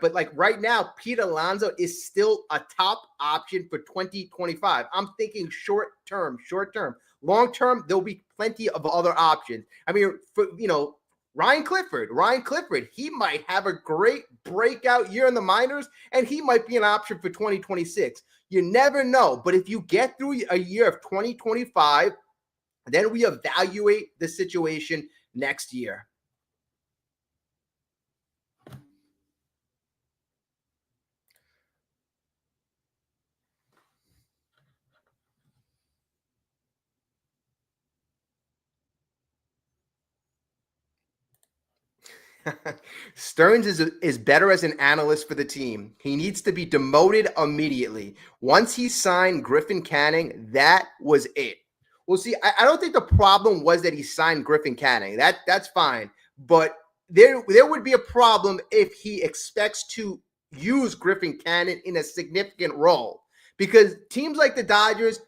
Speaker 1: But like right now, Pete Alonso is still a top option for 2025. I'm thinking short term. Long term, there'll be plenty of other options. I mean, Ryan Clifford, he might have a great breakout year in the minors, and he might be an option for 2026. You never know. But if you get through a year of 2025, then we evaluate the situation next year. Stearns is better as an analyst for the team. He needs to be demoted immediately. Once he signed Griffin Canning, that was it. Well, see, I don't think the problem was that he signed Griffin Canning. That's fine. But there would be a problem if he expects to use Griffin Canning in a significant role. Because teams like the Dodgers,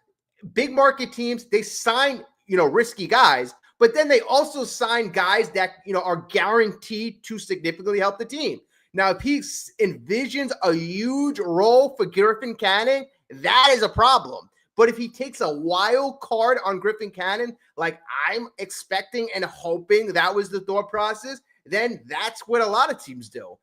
Speaker 1: big market teams, they sign, risky guys, but then they also sign guys that, are guaranteed to significantly help the team. Now, if he envisions a huge role for Griffin Canning, that is a problem. But if he takes a wild card on Griffin Canning, like I'm expecting and hoping that was the thought process, then that's what a lot of teams do.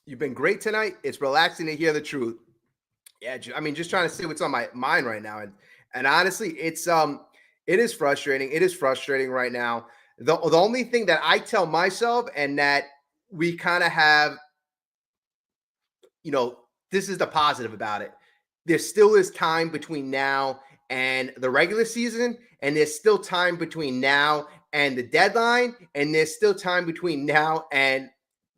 Speaker 1: You've been great tonight. It's relaxing to hear the truth. Yeah, I mean, just trying to see what's on my mind right now, and honestly, it is frustrating. It is frustrating right now. The only thing that I tell myself, and that we kind of have, this is the positive about it. There still is time between now and the regular season, and there's still time between now and the deadline, and there's still time between now and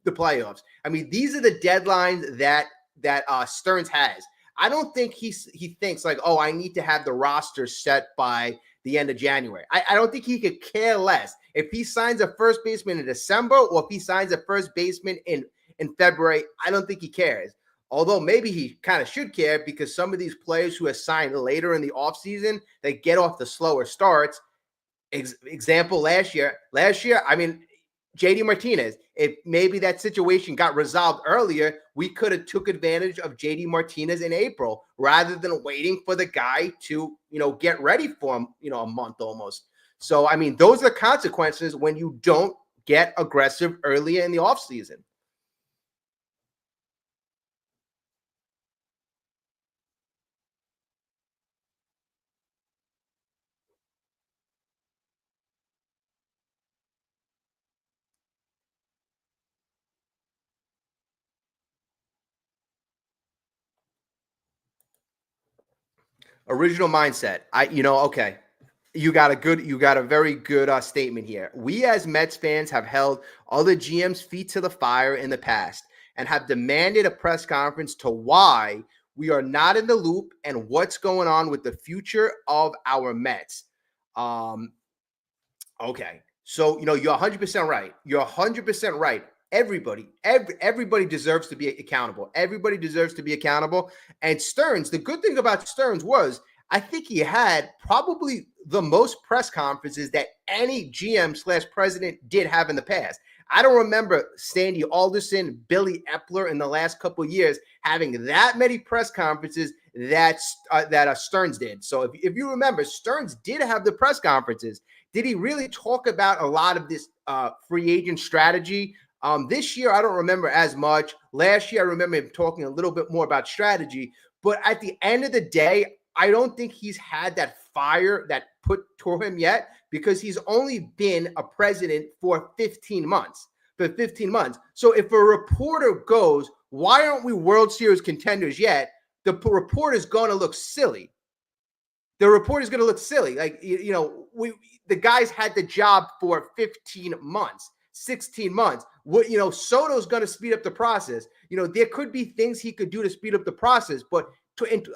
Speaker 1: the playoffs. I mean, these are the deadlines that Stearns has. I don't think he thinks like, oh, I need to have the roster set by the end of January. I don't think he could care less if he signs a first baseman in December or if he signs a first baseman in February. I don't think he cares. Although maybe he kind of should care because some of these players who are signed later in the offseason, they get off the slower starts. Example last year, I mean, JD Martinez, if maybe that situation got resolved earlier, we could have took advantage of JD Martinez in April rather than waiting for the guy to, get ready for him, a month almost. So, I mean, those are the consequences when you don't get aggressive earlier in the offseason. Original mindset. Okay. You got a very good statement here. We as Mets fans have held other GMs' feet to the fire in the past and have demanded a press conference to why we are not in the loop and what's going on with the future of our Mets. Um, Okay. So, you're 100% right. You're 100% right. Everybody deserves to be accountable. Everybody deserves to be accountable. And Stearns, the good thing about Stearns was I think he had probably the most press conferences that any GM/president did have in the past. I don't remember Sandy Alderson, Billy Epler in the last couple of years having that many press conferences that Stearns did. So if you remember, Stearns did have the press conferences. Did he really talk about a lot of this free agent strategy? This year, I don't remember as much. Last year, I remember him talking a little bit more about strategy. But at the end of the day, I don't think he's had that fire that put to him yet because he's only been a president for 15 months. For 15 months. So if a reporter goes, why aren't we World Series contenders yet? The reporter is going to look silly. The report is going to look silly. Like, the guys had the job for 15 months, 16 months. Soto's going to speed up the process. There could be things he could do to speed up the process, but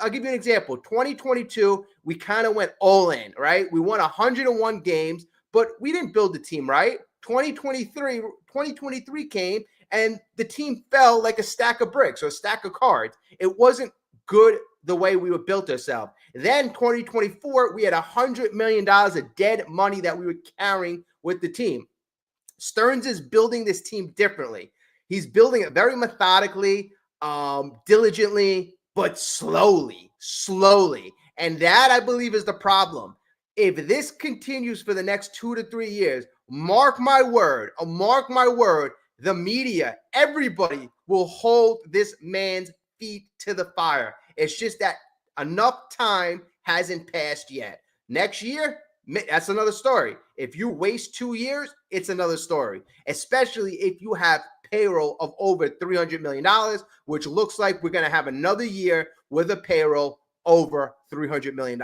Speaker 1: I'll give you an example. 2022, we kind of went all in, right? We won 101 games, but we didn't build the team, right? 2023 came and the team fell like a stack of bricks or a stack of cards. It wasn't good the way we were built ourselves. Then 2024, we had $100 million of dead money that we were carrying with the team. Stearns is building this team differently. He's building it very methodically, diligently, but slowly. And that, I believe, is the problem. If this continues for the next 2 to 3 years, mark my word, the media, everybody will hold this man's feet to the fire. It's just that enough time hasn't passed yet. Next year, that's another story. If you waste 2 years, it's another story, especially if you have payroll of over $300 million, which looks like we're going to have another year with a payroll over $300 million.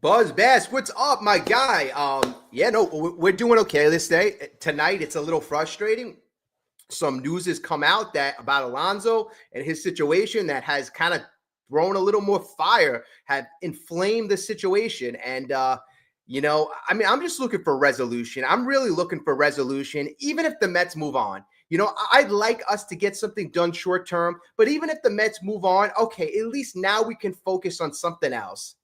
Speaker 1: Buzz Bass, what's up, my guy? Yeah, no, we're doing okay this day. Tonight, it's a little frustrating. Some news has come out that about Alonso and his situation that has kind of thrown a little more fire, had inflamed the situation. And, I mean, I'm just looking for resolution. I'm really looking for resolution, even if the Mets move on. I'd like us to get something done short term, but even if the Mets move on, okay, at least now we can focus on something else.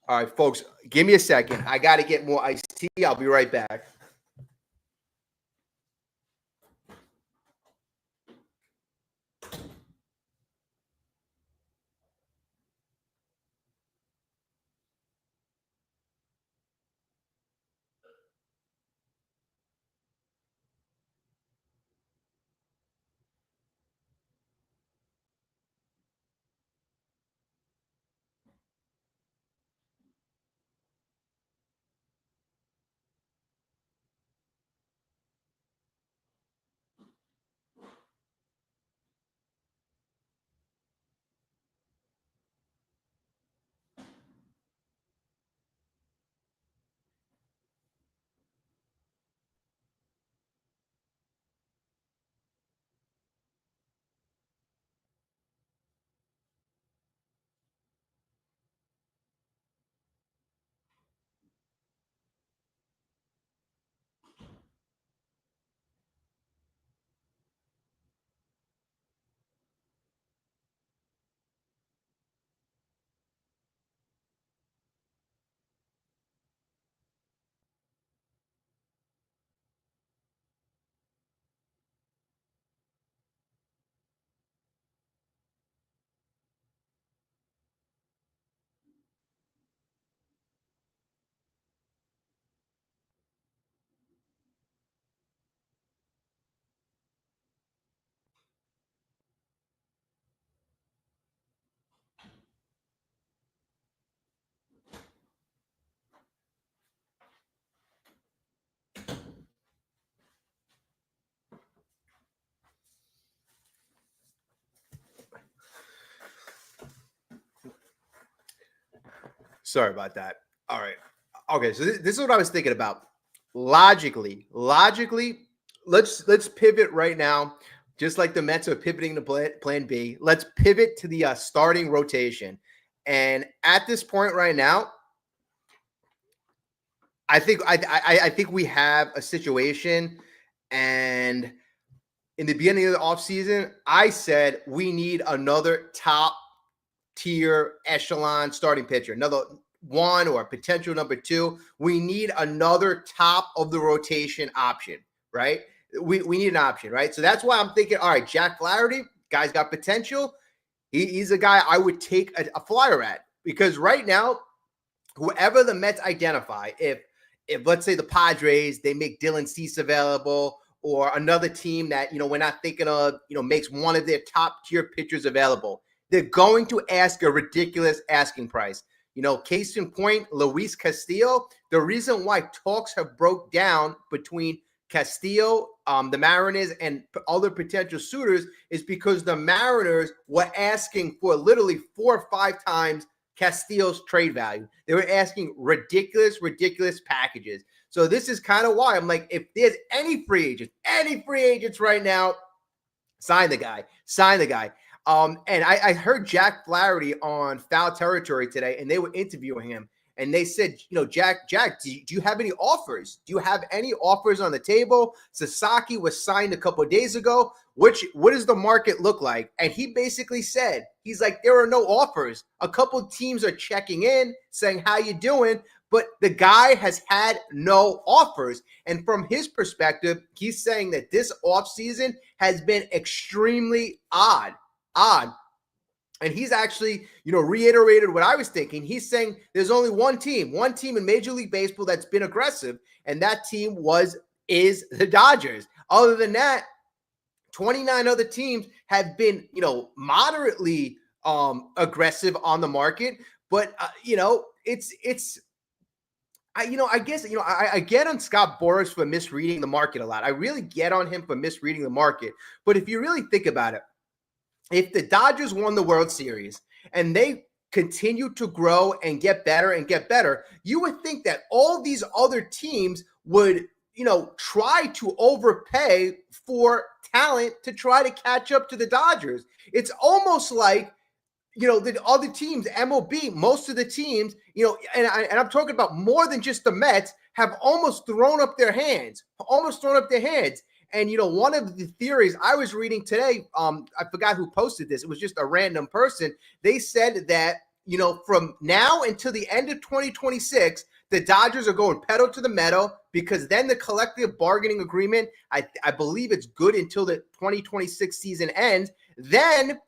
Speaker 1: All right, folks, give me a second. I got to get more iced tea. I'll be right back. Sorry about that. All right. Okay, so this is what I was thinking about. Logically, let's pivot right now. Just like the Mets are pivoting to plan B, let's pivot to the starting rotation. And at this point right now, I think we have a situation. And in the beginning of the offseason, I said we need another top tier echelon starting pitcher, another one or potential number two. We need another top of the rotation option, right? We need an option, right? So that's why I'm thinking, all right, Jack Flaherty, guy's got potential. He's a guy I would take a flyer at, because right now, whoever the Mets identify, if let's say the Padres, they make Dylan Cease available, or another team that, we're not thinking of, makes one of their top tier pitchers available, they're going to ask a ridiculous asking price. Case in point, Luis Castillo. The reason why talks have broke down between Castillo, the Mariners, and other potential suitors is because the Mariners were asking for literally 4 or 5 times Castillo's trade value. They were asking ridiculous packages. So this is kind of why I'm like, if there's any free agents right now, sign the guy. And I heard Jack Flaherty on Foul Territory today, and they were interviewing him. And they said, Jack, do you have any offers? Do you have any offers on the table? Sasaki was signed a couple of days ago. What does the market look like? And he basically said, he's like, there are no offers. A couple of teams are checking in, saying, how you doing? But the guy has had no offers. And from his perspective, he's saying that this offseason has been extremely odd. And he's actually, reiterated what I was thinking. He's saying there's only one team in Major League Baseball that's been aggressive, and that team is the Dodgers. Other than that, 29 other teams have been, moderately aggressive on the market. But I guess, I get on Scott Boras for misreading the market a lot. I really get on him for misreading the market. But if you really think about it, if the Dodgers won the World Series and they continue to grow and get better, you would think that all these other teams would, try to overpay for talent to try to catch up to the Dodgers. It's almost like, the other teams, MLB, most of the teams, and I'm talking about more than just the Mets, have almost thrown up their hands. And, one of the theories I was reading today, I forgot who posted this. It was just a random person. They said that, from now until the end of 2026, the Dodgers are going pedal to the metal, because then the collective bargaining agreement, I believe it's good until the 2026 season ends. Then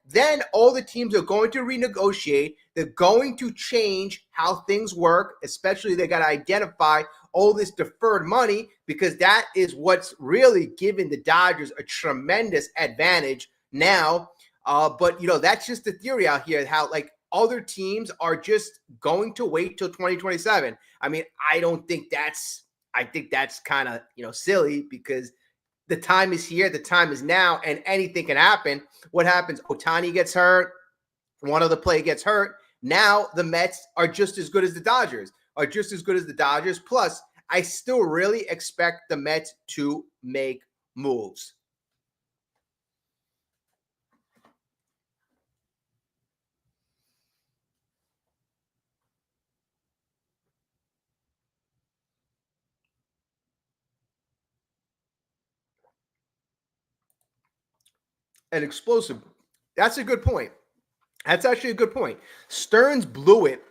Speaker 1: all the teams are going to renegotiate. They're going to change how things work, especially they got to identify all this deferred money, because that is what's really giving the Dodgers a tremendous advantage now. But that's just the theory out here, how other teams are just going to wait till 2027. I mean, I think that's kind of, silly, because the time is here, the time is now, and anything can happen. What happens? Ohtani gets hurt, one other player gets hurt. Now the Mets are just as good as the Dodgers, Plus, I still really expect the Mets to make moves. An explosive. That's a good point. That's actually a good point. Stearns blew it.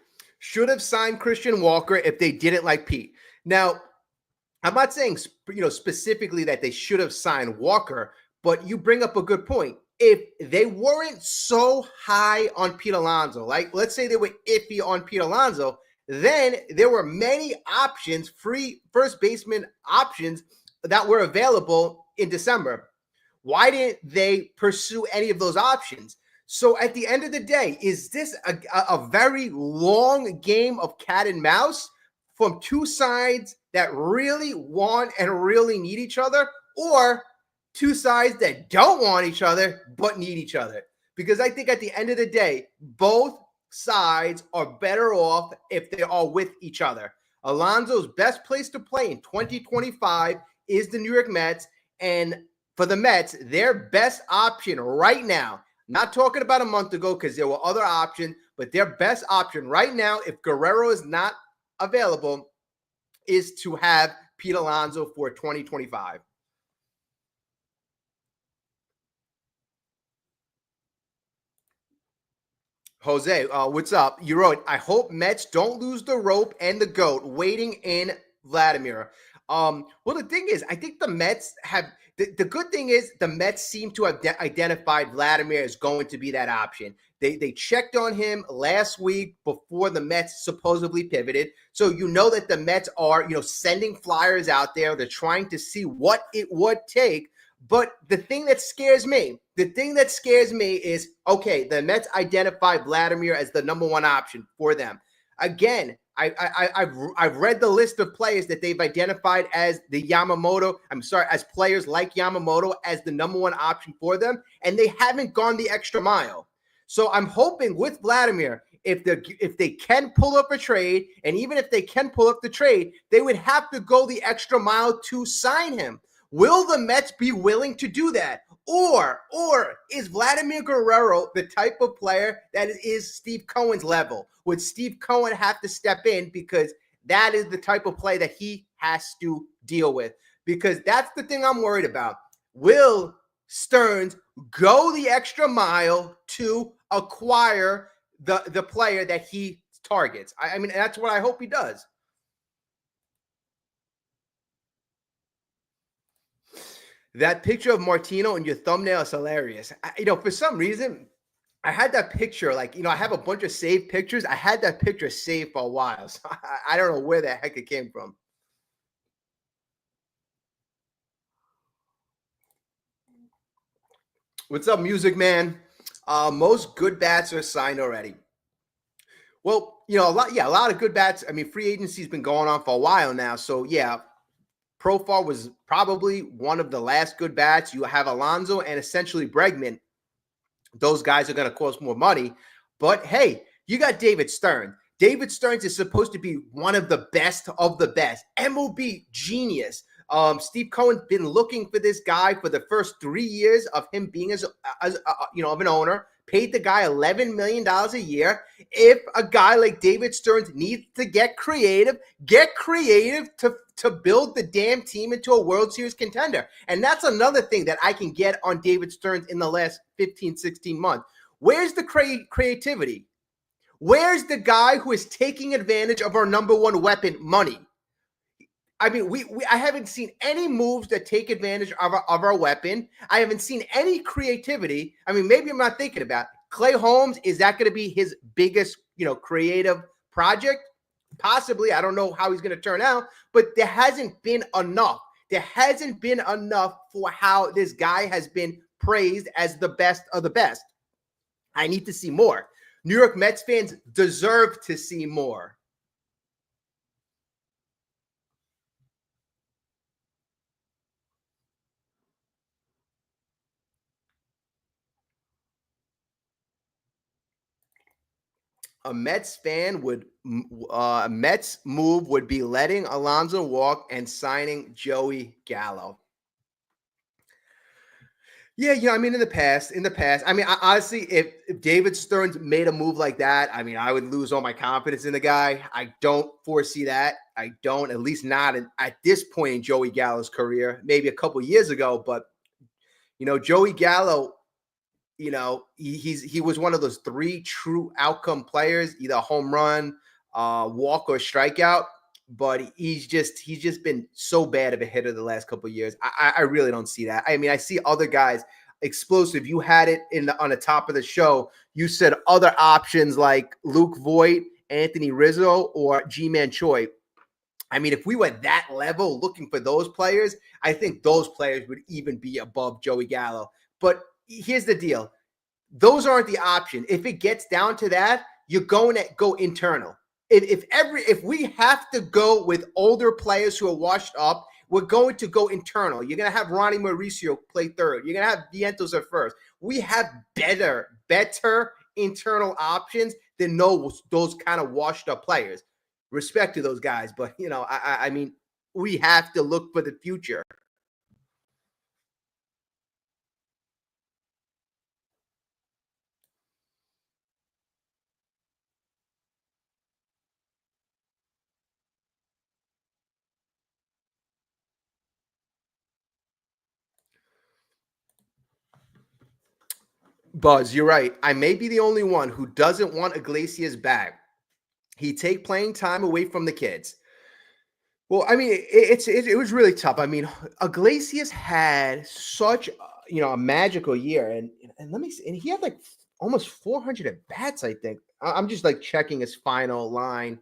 Speaker 1: Should have signed Christian Walker if they didn't like Pete. Now, I'm not saying specifically that they should have signed Walker, but you bring up a good point. If they weren't so high on Pete Alonso, like let's say they were iffy on Pete Alonso, then there were many options, free first baseman options that were available in December. Why didn't they pursue any of those options? So at the end of the day, is this a very long game of cat and mouse from two sides that really want and really need each other, or two sides that don't want each other but need each other? Because I think at the end of the day, both sides are better off if they are with each other. Alonso's best place to play in 2025 is the New York Mets, and for the Mets, their best option right now, not talking about a month ago because there were other options, but their best option right now, if Guerrero is not available, is to have Pete Alonso for 2025. Jose, what's up? You wrote, I hope Mets don't lose the rope and the GOAT waiting in Vladimir. Well, the thing is, I think the Mets have the good thing is the Mets seem to have identified Vladimir as going to be that option. They checked on him last week before the Mets supposedly pivoted. So that the Mets are, sending flyers out there. They're trying to see what it would take. But the thing that scares me is, okay, the Mets identified Vladimir as the number one option for them. Again, I've read the list of players that they've identified as as players like Yamamoto as the number one option for them, and they haven't gone the extra mile. So I'm hoping with Vladimir, if they can pull up a trade, and even if they can pull up the trade, they would have to go the extra mile to sign him. Will the Mets be willing to do that? Or is Vladimir Guerrero the type of player that is Steve Cohen's level? Would Steve Cohen have to step in, because that is the type of play that he has to deal with? Because that's the thing I'm worried about. Will Stearns go the extra mile to acquire the player that he targets? I mean, that's what I hope he does. That picture of Martino in your thumbnail is hilarious. For some reason, I had that picture, I have a bunch of saved pictures. I had that picture saved for a while. So I don't know where the heck it came from. What's up, Music Man? Most good bats are signed already. Well, a lot of good bats. I mean, free agency's been going on for a while now. So, yeah, Profar was probably one of the last good bats. You have Alonso and essentially Bregman. Those guys are going to cost more money. But, hey, you got David Stearns. David Stearns is supposed to be one of the best of the best. MLB genius. Steve Cohen's been looking for this guy for the first 3 years of him being of an owner. Paid the guy $11 million a year. If a guy like David Stearns needs to get creative to build the damn team into a World Series contender. And that's another thing that I can get on David Stearns in the last 15, 16 months. Where's the creativity? Where's the guy who is taking advantage of our number one weapon, money? I mean, I haven't seen any moves that take advantage of our weapon. I haven't seen any creativity. I mean, maybe I'm not thinking about it. Clay Holmes. Is that going to be his biggest, creative project? Possibly. I don't know how he's going to turn out, but there hasn't been enough. There hasn't been enough for how this guy has been praised as the best of the best. I need to see more. New York Mets fans deserve to see more. A Mets move would be letting Alonso walk and signing Joey Gallo. Yeah, I mean, in the past, I mean, honestly, if David Stearns made a move like that, I mean, I would lose all my confidence in the guy. I don't foresee that. I don't, at least not at this point in Joey Gallo's career. Maybe a couple years ago, but Joey Gallo, he was one of those three true outcome players, either home run, walk, or strikeout. But he's just been so bad of a hitter the last couple of years. I really don't see that. I mean, I see other guys explosive. You had it on the top of the show. You said other options like Luke Voigt, Anthony Rizzo, or G-Man Choi. I mean, if we were that level looking for those players, I think those players would even be above Joey Gallo. But here's the deal. Those aren't the option. If it gets down to that, you're going to go internal. If we have to go with older players who are washed up, we're going to go internal. You're going to have Ronnie Mauricio play third. You're going to have Vientos at first. We have better internal options than those kind of washed up players. Respect to those guys, but I mean, we have to look for the future. Buzz, you're right. I may be the only one who doesn't want Iglesias back. He take playing time away from the kids. Well, I mean, it was really tough. I mean, Iglesias had such a magical year, and let me see, and he had like almost 400 at bats. I think I'm just like checking his final line.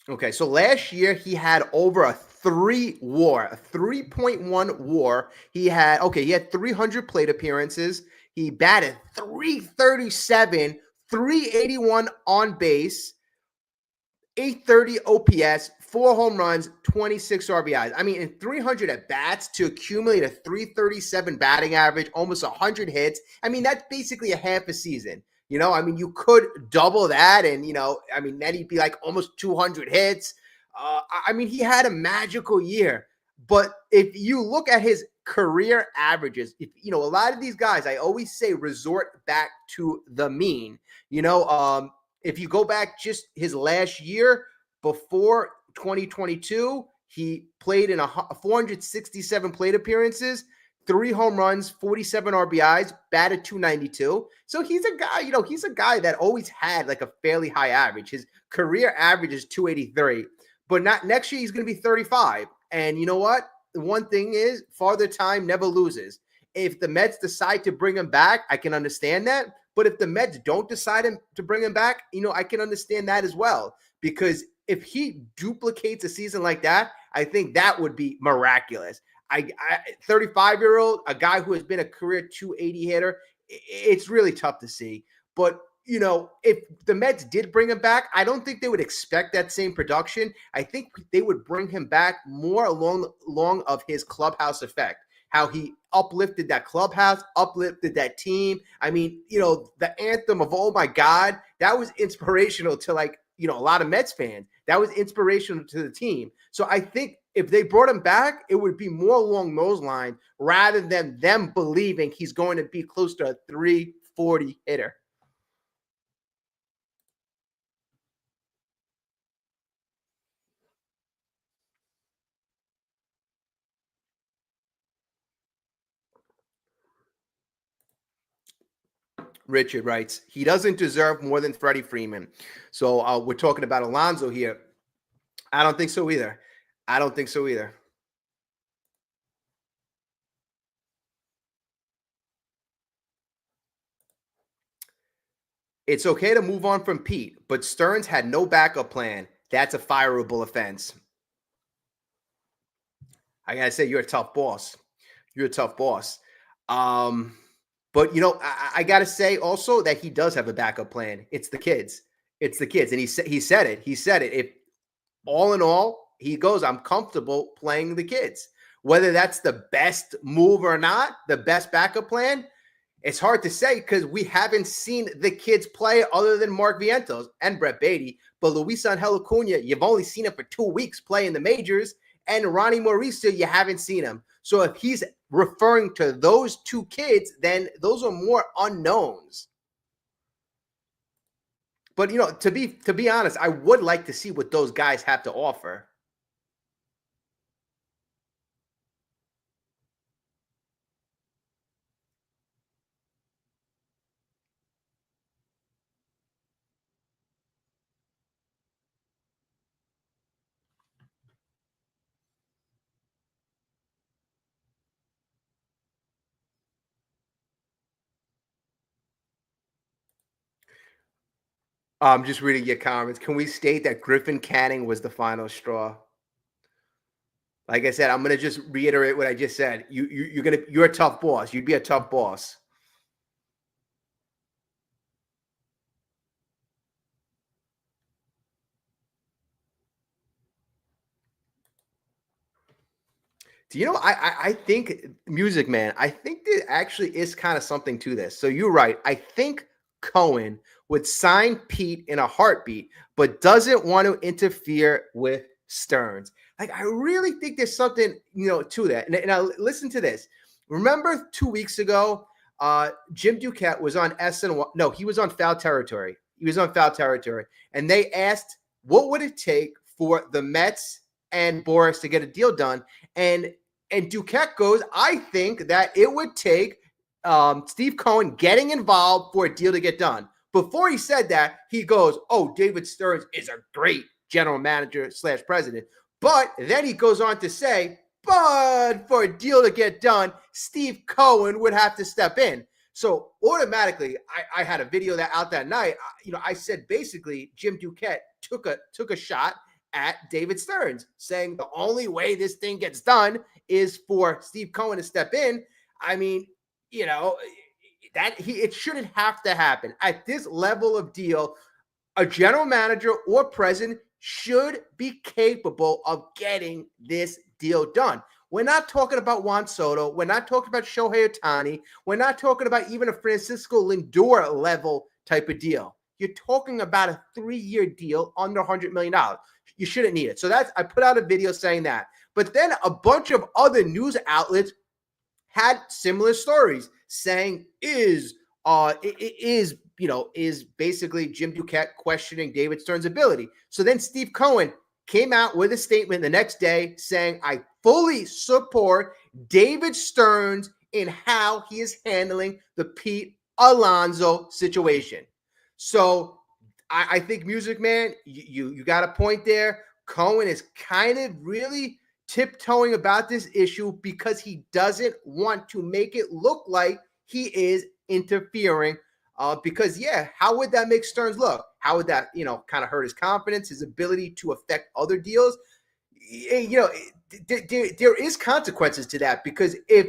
Speaker 1: Okay, so last year he had over a 3.1 WAR. He had 300 plate appearances. He batted 337, 381 on base, 830 OPS, 4 home runs, 26 RBIs. I mean, in 300 at bats to accumulate a 337 batting average, almost 100 hits. I mean, that's basically a half a season. I mean, you could double that, and I mean, then he'd be like almost 200 hits. I mean, he had a magical year. But if you look at his career averages, a lot of these guys, I always say, resort back to the mean. If you go back just his last year before 2022, he played in 467 plate appearances, 3 home runs, 47 RBIs, batted 292. So he's a guy that always had like a fairly high average. His career average is 283, but not next year he's going to be 35. And you know what? The one thing is, Father Time never loses. If the Mets decide to bring him back, I can understand that. But if the Mets don't decide to bring him back, I can understand that as well. Because if he duplicates a season like that, I think that would be miraculous. 35-year-old, a guy who has been a career 280 hitter, it's really tough to see. But if the Mets did bring him back, I don't think they would expect that same production. I think they would bring him back more along of his clubhouse effect, how he uplifted that clubhouse, uplifted that team. I mean, the anthem of "Oh My God," that was inspirational to a lot of Mets fans. That was inspirational to the team. So I think if they brought him back, it would be more along those lines rather than them believing he's going to be close to a 340 hitter. Richard writes, he doesn't deserve more than Freddie Freeman. So we're talking about Alonso here. I don't think so either. I don't think so either. It's okay to move on from Pete, but Stearns had no backup plan. That's a fireable offense. I gotta say, you're a tough boss. You're a tough boss. Um, but I gotta say also that he does have a backup plan. It's the kids. It's the kids, and he said it. He said it. If all in all, he goes, I'm comfortable playing the kids. Whether that's the best move or not, the best backup plan, it's hard to say because we haven't seen the kids play other than Mark Vientos and Brett Beatty. But Luis Angel Acuna, you've only seen him for 2 weeks play in the majors. And Ronnie Mauricio, you haven't seen him. So if he's referring to those 2 kids, then those are more unknowns. But to be honest, I would like to see what those guys have to offer. I'm just reading your comments. Can we state that Griffin Canning was the final straw? Like I said, I'm gonna just reiterate what I just said. You're a tough boss. You'd be a tough boss. Do you know? I think Music Man. I think there actually is kind of something to this. So you're right. I think Cohen would sign Pete in a heartbeat, but doesn't want to interfere with Stearns. Like I really think there's something to that. And now listen to this. Remember 2 weeks ago, Jim Duquette was on SN. No, he was on foul territory. He was on foul territory, and they asked what would it take for the Mets and Boris to get a deal done, and Duquette goes, I think that it would take Steve Cohen getting involved for a deal to get done. Before he said that, he goes, oh, David Stearns is a great general manager / president. But then he goes on to say, but for a deal to get done, Steve Cohen would have to step in. So automatically, I had a video that out that night. I said basically Jim Duquette took a shot at David Stearns, saying the only way this thing gets done is for Steve Cohen to step in. I mean, it shouldn't have to happen at this level of deal. A general manager or president should be capable of getting this deal done. We're not talking about Juan Soto. We're not talking about Shohei Ohtani. We're not talking about even a Francisco Lindor level type of deal. You're talking about a 3-year deal under $100 million. You shouldn't need it. So I put out a video saying that. But then a bunch of other news outlets had similar stories saying is basically Jim Duquette questioning David Stearns' ability. So then Steve Cohen came out with a statement the next day saying, I fully support David Stearns in how he is handling the Pete Alonso situation. So I think, Music Man, you got a point there. Cohen is kind of really tiptoeing about this issue because he doesn't want to make it look like he is interfering. Because how would that make Stearns look? How would that kind of hurt his confidence, his ability to affect other deals? There is consequences to that, because if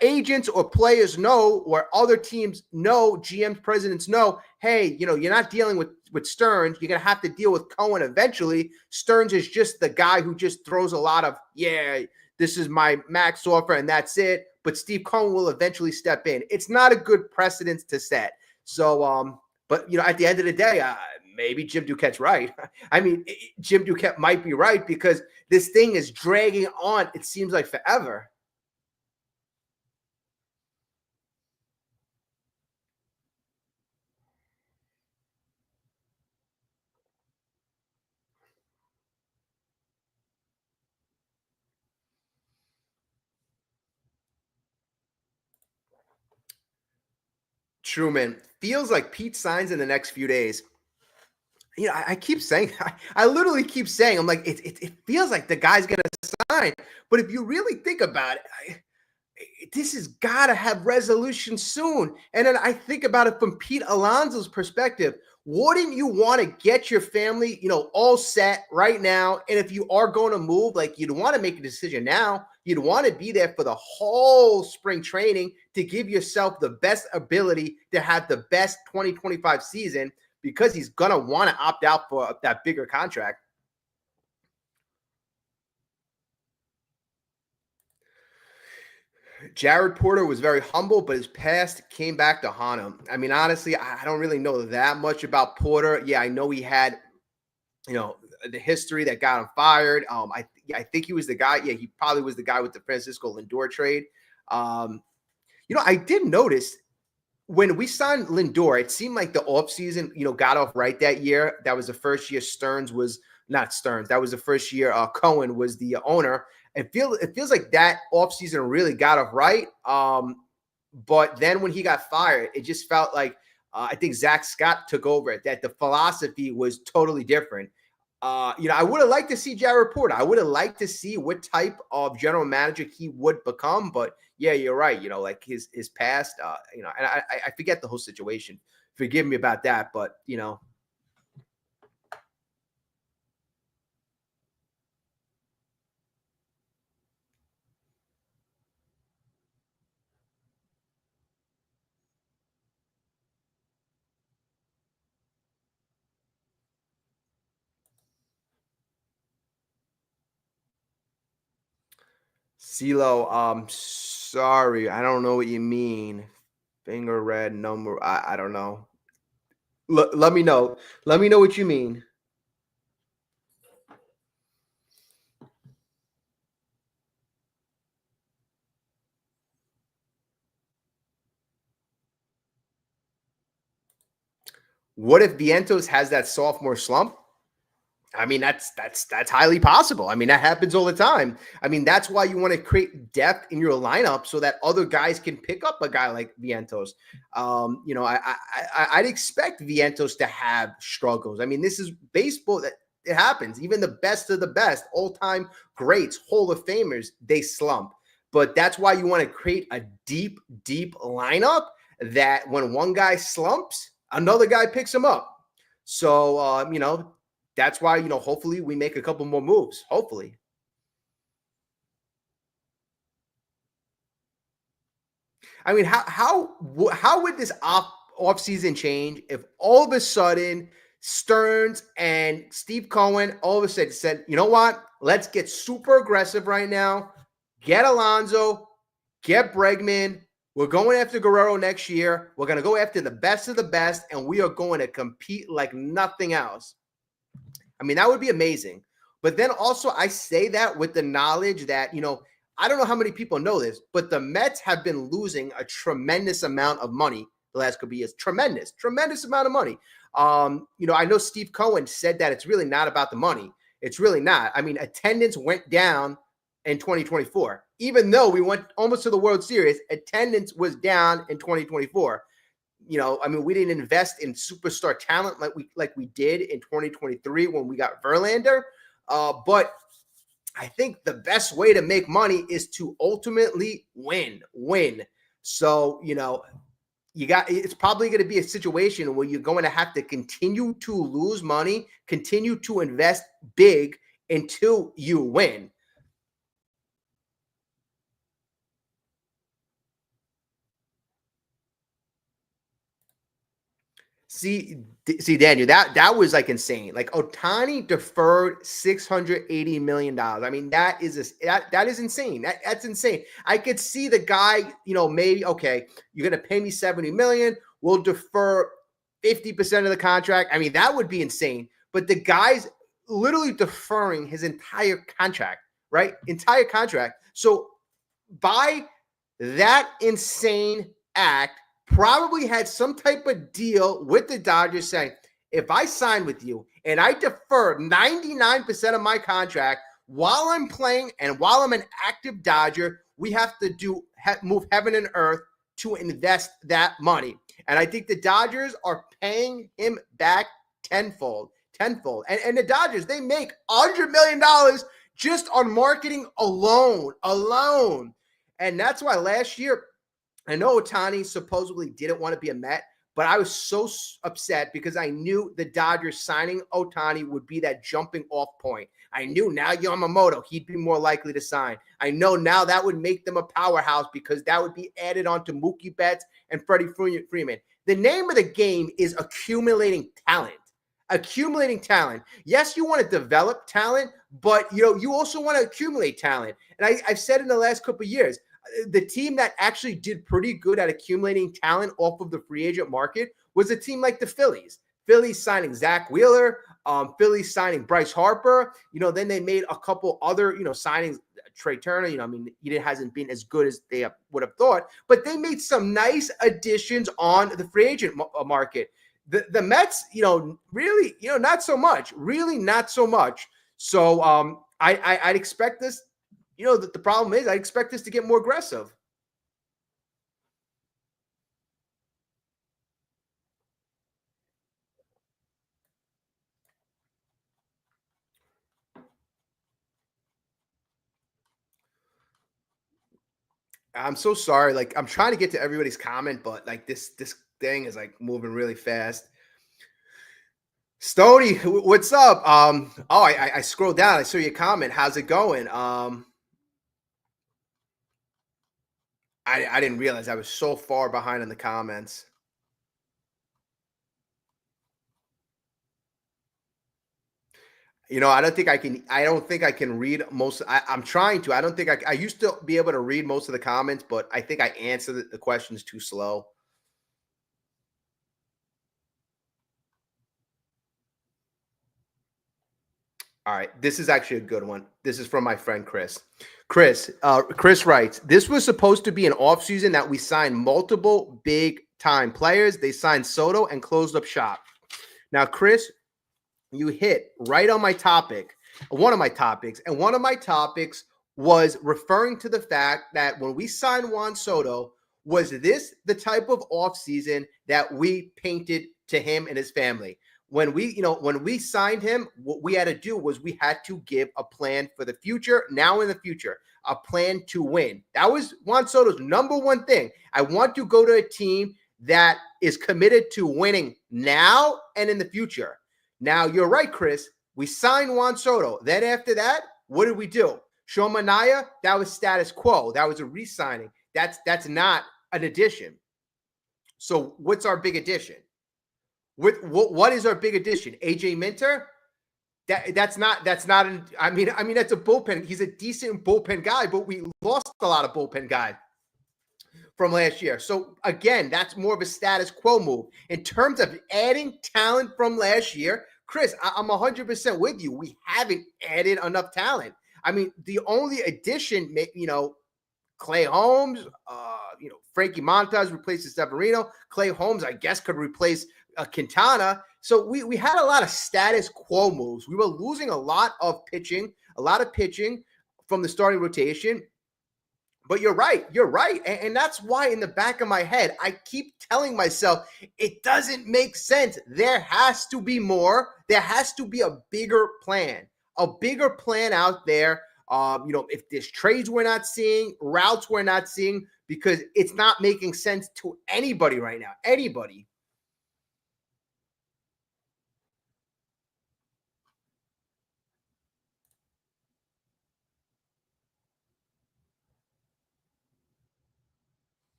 Speaker 1: agents or players know, or other teams know, GMs, presidents know, hey, you're not dealing with Stearns. You're going to have to deal with Cohen eventually. Stearns is just the guy who just throws a lot of, this is my max offer and that's it. But Steve Cohen will eventually step in. It's not a good precedent to set. So, but at the end of the day, maybe Jim Duquette's right. I mean, Jim Duquette might be right, because this thing is dragging on. It seems like forever. Truman, feels like Pete signs in the next few days. I keep saying, I literally keep saying, I'm like, it feels like the guy's going to sign. But if you really think about it, this has got to have resolution soon. And then I think about it from Pete Alonso's perspective. Wouldn't you want to get your family, all set right now? And if you are going to move, like, you'd want to make a decision now. You'd want to be there for the whole spring training to give yourself the best ability to have the best 2025 season, because he's going to want to opt out for that bigger contract. Jared Porter was very humble, but his past came back to haunt him. I mean, honestly, I don't really know that much about Porter. Yeah, I know he had, the history that got him fired. I think he was the guy. Yeah, he probably was the guy with the Francisco Lindor trade. I did notice when we signed Lindor, it seemed like the offseason, got off right that year. That was the first year That was the first year Cohen was the owner. It feels like that offseason really got off right. But then when he got fired, it just felt like I think Zach Scott took over it, that the philosophy was totally different. I would have liked to see Jared Porter. I would have liked to see what type of general manager he would become. But yeah, you're right. Like his past, and I forget the whole situation. Forgive me about that. But, CeeLo, sorry, I don't know what you mean. Finger red number. I don't know. Let me know. Let me know what you mean. What if Vientos has that sophomore slump? I mean, that's highly possible. I mean, that happens all the time. I mean, that's why you want to create depth in your lineup so that other guys can pick up a guy like Vientos. I'd expect Vientos to have struggles. I mean, this is baseball. That it happens. Even the best of the best, all-time greats, Hall of Famers, they slump. But that's why you want to create a deep, deep lineup that when one guy slumps, another guy picks him up. So, that's why, hopefully we make a couple more moves. Hopefully. I mean, how would this offseason change if all of a sudden Stearns and Steve Cohen all of a sudden said, you know what? Let's get super aggressive right now. Get Alonso, get Bregman. We're going after Guerrero next year. We're going to go after the best of the best, and we are going to compete like nothing else. I mean, that would be amazing. But then also I say that with the knowledge that, I don't know how many people know this, but the Mets have been losing a tremendous amount of money the last couple of years. Tremendous amount of money. I know Steve Cohen said that it's really not about the money. It's really not. I mean, attendance went down in 2024. Even though we went almost to the World Series, attendance was down in 2024. We didn't invest in superstar talent like we did in 2023 when we got Verlander. But I think the best way to make money is to ultimately win. So, it's probably going to be a situation where you're going to have to continue to lose money, continue to invest big until you win. See, Daniel, that was like insane. Like Ohtani deferred $680 million. I mean, that is insane. That's insane. I could see the guy, maybe, okay, you're gonna pay me $70 million. We'll defer 50% of the contract. I mean, that would be insane. But the guy's literally deferring his entire contract, right? Entire contract. So by that insane act, probably had some type of deal with the Dodgers saying, if I sign with you and I defer 99% of my contract while I'm playing and while I'm an active Dodger, we have to move heaven and earth to invest that money. And I think the Dodgers are paying him back tenfold. And the Dodgers, they make $100 million just on marketing alone. And that's why last year, I know Ohtani supposedly didn't want to be a Met, but I was so upset because I knew the Dodgers signing Ohtani would be that jumping off point. I knew now Yamamoto, he'd be more likely to sign. I know now that would make them a powerhouse because that would be added on to Mookie Betts and Freddie Freeman. The name of the game is accumulating talent. Yes, you want to develop talent, but you also want to accumulate talent. And I've said in the last couple of years, the team that actually did pretty good at accumulating talent off of the free agent market was a team like the Phillies. Phillies signing Zach Wheeler, Phillies signing Bryce Harper. Then they made a couple other, signings. Trey Turner, he hasn't been as good as they would have thought, but they made some nice additions on the free agent market. The Mets, really, not so much. Really, not so much. So I'd expect this. The problem is I expect this to get more aggressive. I'm so sorry. Like, I'm trying to get to everybody's comment, but like this thing is like moving really fast. Stony, what's up? I scrolled down. I saw your comment. How's it going? I didn't realize I was so far behind in the comments. I don't think I can. I don't think I can read most. I'm trying to. I don't think I used to be able to read most of the comments, but I think I answered the questions too slow. All right, this is actually a good one. This is from my friend Chris. Chris writes, this was supposed to be an offseason that we signed multiple big-time players. They signed Soto and closed up shop. Now, Chris, you hit right on my topic, one of my topics. And one of my topics was referring to the fact that when we signed Juan Soto, was this the type of offseason that we painted to him and his family? When we signed him, what we had to do was we had to give a plan for the future, now in the future, a plan to win. That was Juan Soto's number one thing. I want to go to a team that is committed to winning now and in the future. Now, you're right, Chris. We signed Juan Soto. Then after that, what did we do? Sean Manaea, that was status quo. That was a re-signing. That's not an addition. So what's our big addition? What is our big addition? AJ Minter? That's not that's a bullpen. He's a decent bullpen guy, but we lost a lot of bullpen guys from last year. So again, that's more of a status quo move. In terms of adding talent from last year, Chris, I'm 100% with you. We haven't added enough talent. The only addition, Clay Holmes, Frankie Montas replaces Severino. Clay Holmes, I guess, could replace Quintana. So we had a lot of status quo moves. We were losing a lot of pitching from the starting rotation. But you're right. And that's why in the back of my head, I keep telling myself, it doesn't make sense. There has to be more. There has to be a bigger plan out there. If there's trades we're not seeing, routes we're not seeing, because it's not making sense to anybody right now. Anybody.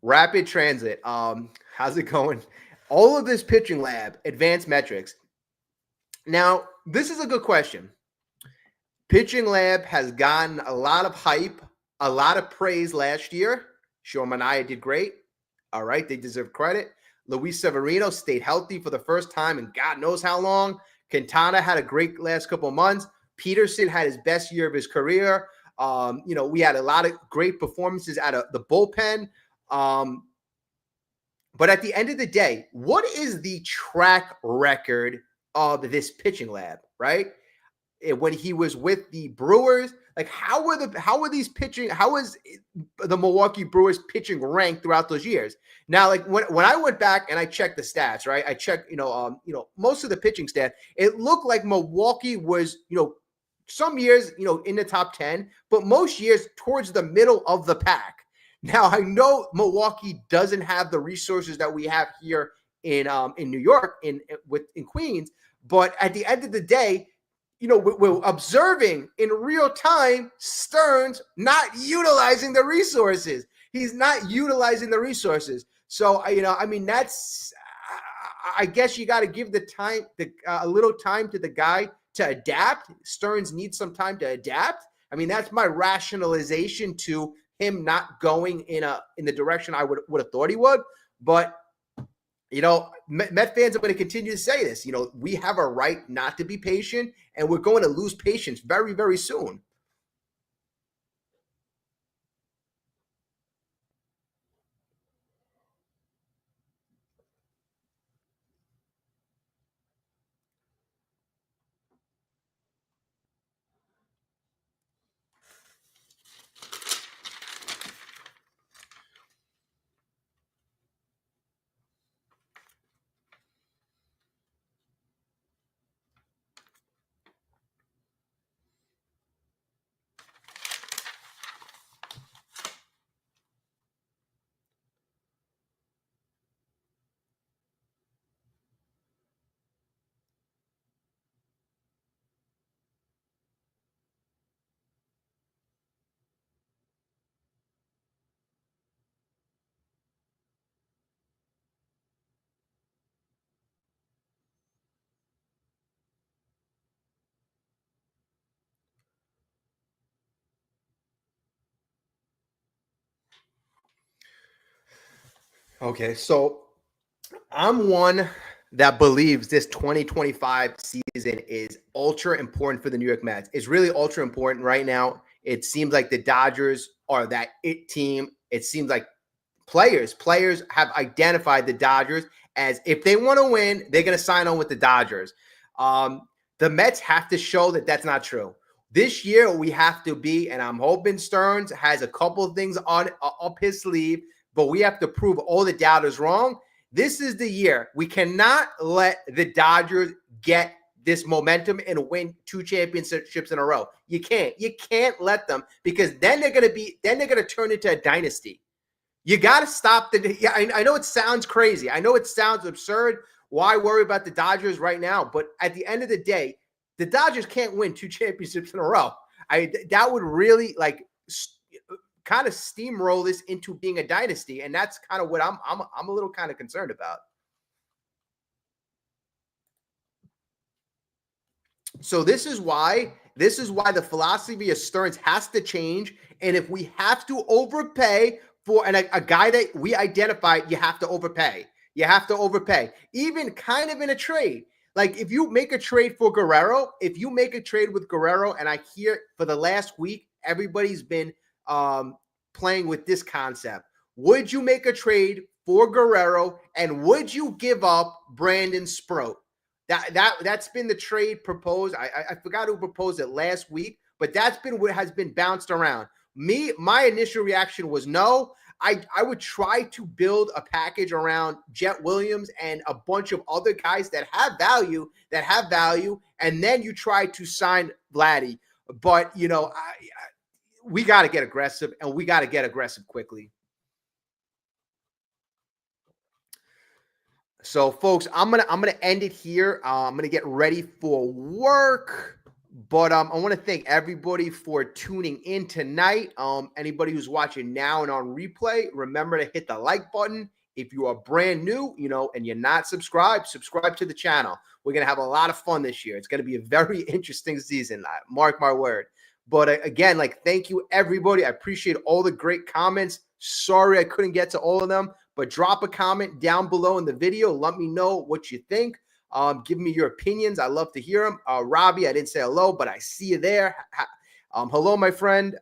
Speaker 1: Rapid Transit. How's it going? All of this pitching lab, advanced metrics. Now, this is a good question. Pitching lab has gotten a lot of hype, a lot of praise last year. Sean Manaea did great. All right, they deserve credit. Luis Severino stayed healthy for the first time in God knows how long. Quintana had a great last couple of months. Peterson had his best year of his career. We had a lot of great performances out of the bullpen. But at the end of the day, what is the track record of this pitching lab, right? when he was with the Brewers. Like, how were these pitching? How was the Milwaukee Brewers pitching ranked throughout those years? Now, like when I went back and I checked the stats, right? I checked, most of the pitching stats. It looked like Milwaukee was, some years, in the top 10, but most years towards the middle of the pack. Now, I know Milwaukee doesn't have the resources that we have here in New York, in Queens, but at the end of the day, we're observing in real time Stearns not utilizing the resources. He's not utilizing the resources. So, that's, I guess you got to give a little time to the guy to adapt. Stearns needs some time to adapt. I mean, that's my rationalization to him not going in the direction I would have thought he would. But Met fans are going to continue to say this. We have a right not to be patient, and we're going to lose patience very, very soon. Okay, so I'm one that believes this 2025 season is ultra important for the New York Mets. It's really ultra important right now. It seems like the Dodgers are that it team. It seems like players have identified the Dodgers as, if they want to win, they're going to sign on with the Dodgers. The Mets have to show that that's not true. This year, we have to be, and I'm hoping Stearns has a couple of things up his sleeve, but we have to prove all the doubters wrong. This is the year. We cannot let the Dodgers get this momentum and win 2 championships in a row. You can't let them, because then they're going to turn into a dynasty. You got to stop I know it sounds crazy. I know it sounds absurd. Why worry about the Dodgers right now? But at the end of the day, the Dodgers can't win 2 championships in a row. That would really kind of steamroll this into being a dynasty, and that's kind of what I'm a little kind of concerned about. So this is why the philosophy of Stearns has to change, and if we have to overpay for a guy that we identified, you have to overpay. You have to overpay, even kind of in a trade. Like, if you make a trade for Guerrero, and I hear for the last week, everybody's been playing with this concept. Would you make a trade for Guerrero, and would you give up Brandon Sproat? That's been the trade proposed. I forgot who proposed it last week, but that's been what has been bounced around. My initial reaction was no. I would try to build a package around Jet Williams and a bunch of other guys that have value, and then you try to sign Vladdy. But we got to get aggressive, and we got to get aggressive quickly. So, folks, I'm gonna end it here. I'm gonna get ready for work. But I want to thank everybody for tuning in tonight. Anybody who's watching now and on replay, remember to hit the like button. If you are brand new, and you're not subscribed, subscribe to the channel. We're going to have a lot of fun this year. It's going to be a very interesting season. Mark my word. But again, thank you, everybody. I appreciate all the great comments. Sorry I couldn't get to all of them, but drop a comment down below in the video. Let me know what you think. Give me your opinions. I love to hear them. Robbie, I didn't say hello, but I see you there. Hello, my friend.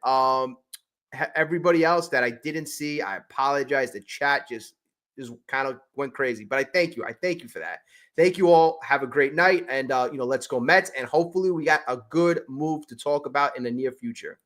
Speaker 1: Everybody else that I didn't see, I apologize. The chat just kind of went crazy, but I thank you. I thank you for that. Thank you all. Have a great night. And, let's go Mets. And hopefully we got a good move to talk about in the near future.